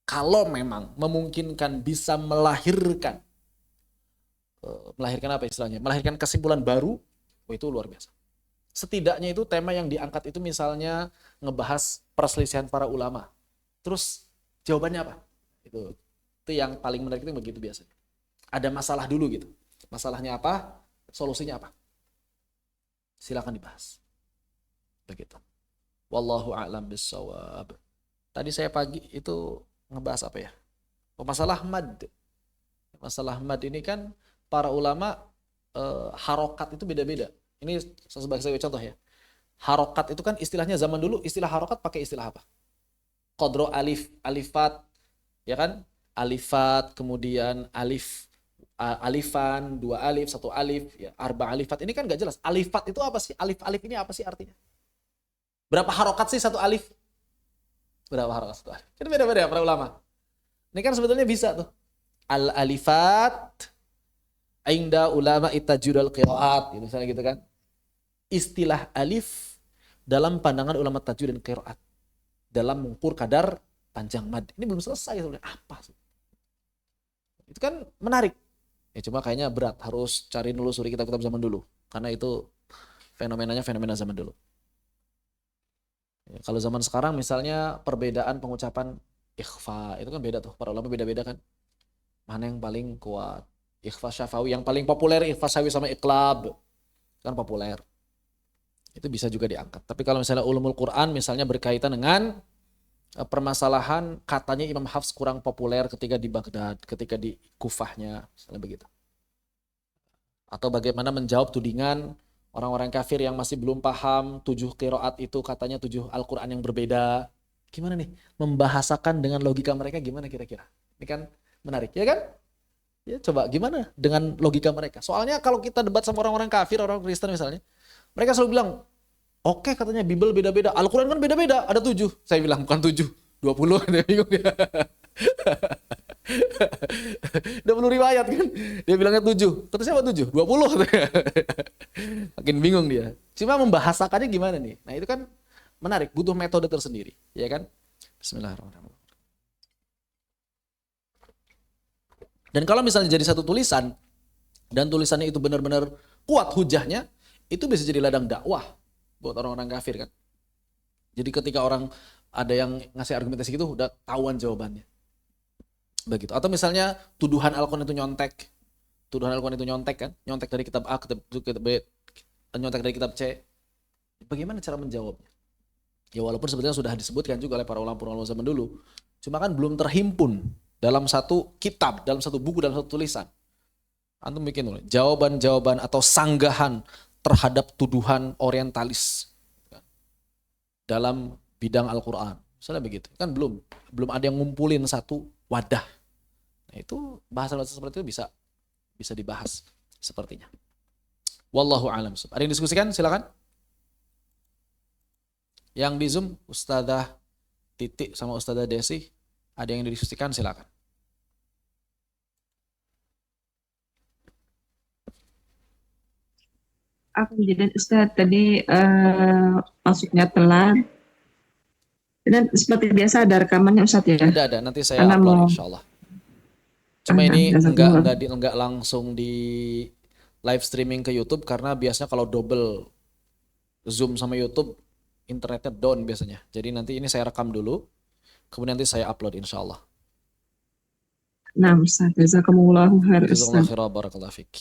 kalau memang memungkinkan bisa melahirkan apa istilahnya? Melahirkan kesimpulan baru, itu luar biasa. Setidaknya itu tema yang diangkat itu misalnya ngebahas perselisihan para ulama. Terus jawabannya apa? Itu yang paling menarik itu begitu biasanya. Ada masalah dulu gitu. Masalahnya apa? Solusinya apa? Silakan dibahas. Begitu. Wallahu a'lam bissawab. Tadi saya pagi itu ngebahas apa ya? Masalah mad. Masalah mad ini kan para ulama harokat itu beda-beda. Ini sebagai contoh ya. Harokat itu kan istilahnya zaman dulu istilah harokat pakai istilah apa? Qadro alif, alifat, ya kan? Alifat, kemudian alifan, 2 alif, 1 alif, ya, arba alifat. Ini kan nggak jelas. Alifat itu apa sih? Alif ini apa sih artinya? Berapa harokat sih 1 alif? Berapa harokat 1 alif? Kan beda-beda ya para ulama. Ini kan sebetulnya bisa tuh. Al-alifat inda ulama itajudul qiraat, misalnya gitu kan. Istilah alif dalam pandangan ulama tajwid dan qiraat dalam mengukur kadar panjang mad. Ini belum selesai sebenarnya. Apa sih? Itu kan menarik. Ya cuma kayaknya berat, harus cari nelusuri kitab-kitab zaman dulu karena itu fenomenanya fenomena zaman dulu. Ya, kalau zaman sekarang misalnya perbedaan pengucapan ikhfa itu kan beda tuh, para ulama beda-beda kan. Mana yang paling kuat? Ikhfa syafawi yang paling populer, ikhfa syafawi sama iqlab kan populer. Itu bisa juga diangkat. Tapi kalau misalnya ulumul Quran misalnya berkaitan dengan permasalahan katanya Imam Hafs kurang populer ketika di Baghdad, ketika di Kufahnya, misalnya begitu. Atau bagaimana menjawab tudingan orang-orang kafir yang masih belum paham 7 qiraat itu katanya 7 Al-Quran yang berbeda. Gimana nih? Membahasakan dengan logika mereka gimana kira-kira? Ini kan menarik, ya kan? Ya coba gimana dengan logika mereka? Soalnya kalau kita debat sama orang-orang kafir, orang Kristen misalnya, mereka selalu bilang, oke katanya Bible beda-beda, Al-Quran kan beda-beda, ada 7. Saya bilang bukan 7, 20. Dia bingung dia. 20 riwayat kan. Dia bilangnya 7. Terus siapa 7? 20. Makin bingung dia. Cuma membahasakannya gimana nih? Nah itu kan menarik, butuh metode tersendiri. Ya kan? Bismillahirrahmanirrahim. Dan kalau misalnya jadi satu tulisan, dan tulisannya itu benar-benar kuat hujahnya, itu bisa jadi ladang dakwah buat orang-orang kafir kan. Jadi ketika orang ada yang ngasih argumentasi gitu, udah tahuan jawabannya. Begitu. Atau misalnya tuduhan Al-Quran itu nyontek. Tuduhan Al-Quran itu nyontek kan. Nyontek dari kitab A, kitab B, nyontek dari kitab C. Bagaimana cara menjawabnya? Ya walaupun sebetulnya sudah disebutkan juga oleh para ulama zaman dulu. Cuma kan belum terhimpun dalam satu kitab, dalam satu buku, dalam satu tulisan. Antum bikin dulu. Jawaban-jawaban atau sanggahan terhadap tuduhan orientalis dalam bidang Al-Quran. Misalnya begitu. Kan belum ada yang ngumpulin satu wadah. Nah, itu bahasa-bahasa seperti itu bisa dibahas sepertinya. Wallahu a'lam. Ada yang diskusikan? Silakan. Yang di Zoom Ustadzah Titik sama Ustadzah Desi, ada yang didiskusikan? Silakan. Aku jadi Ustaz tadi masuknya telat. Dan seperti biasa ada rekamannya Ustaz ya. Ada, nanti saya Karena upload mau insya Allah. Cuma ini jazakumullah. enggak langsung di live streaming ke YouTube karena biasanya kalau double Zoom sama YouTube internetnya down biasanya. Jadi nanti ini saya rekam dulu, kemudian nanti saya upload insya Allah. Nah, Ustaz, jazakumullahu khair Jazakallah Ustaz. khairan barakallahu fik.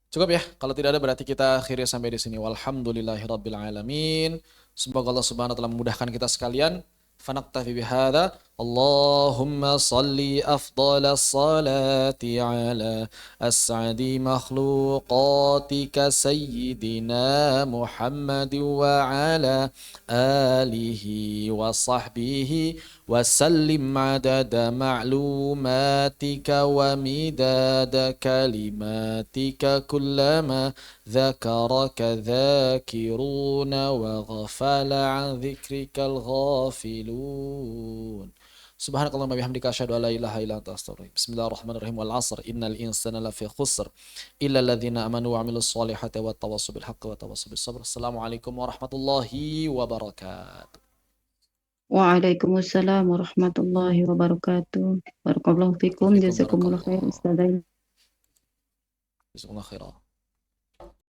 Cukup ya, kalau tidak ada berarti kita akhiri sampai di sini. Walhamdulillahirabbil alamin. Semoga Allah Subhanahu wa taala memudahkan kita sekalian. فنقتفي بهذا اللهم صل أفضل الصلاة على أسعد مخلوقاتك سيدنا محمد وعلى آله وصحبه وسلم عدد معلوماتك ومداد كلماتك كلما ذكرك ذاكرون وغفل عن ذكرك الغافلون سبحانك اللهم وبحمدك أشهد أن لا إله إلا أنت أستغفرك بسم الله الرحمن الرحيم والعصر إن الإنسان لفي خسر إلا الذين آمنوا وعملوا الصالحات والتواصوا بالحق والتواصوا بالصبر السلام عليكم ورحمة الله وبركاته Waalaikumsalam warahmatullahi wabarakatuh. Barakallahu fikum, فيكم بارك jazakumullah khair الله Ustaz. جزاكم الله خيرا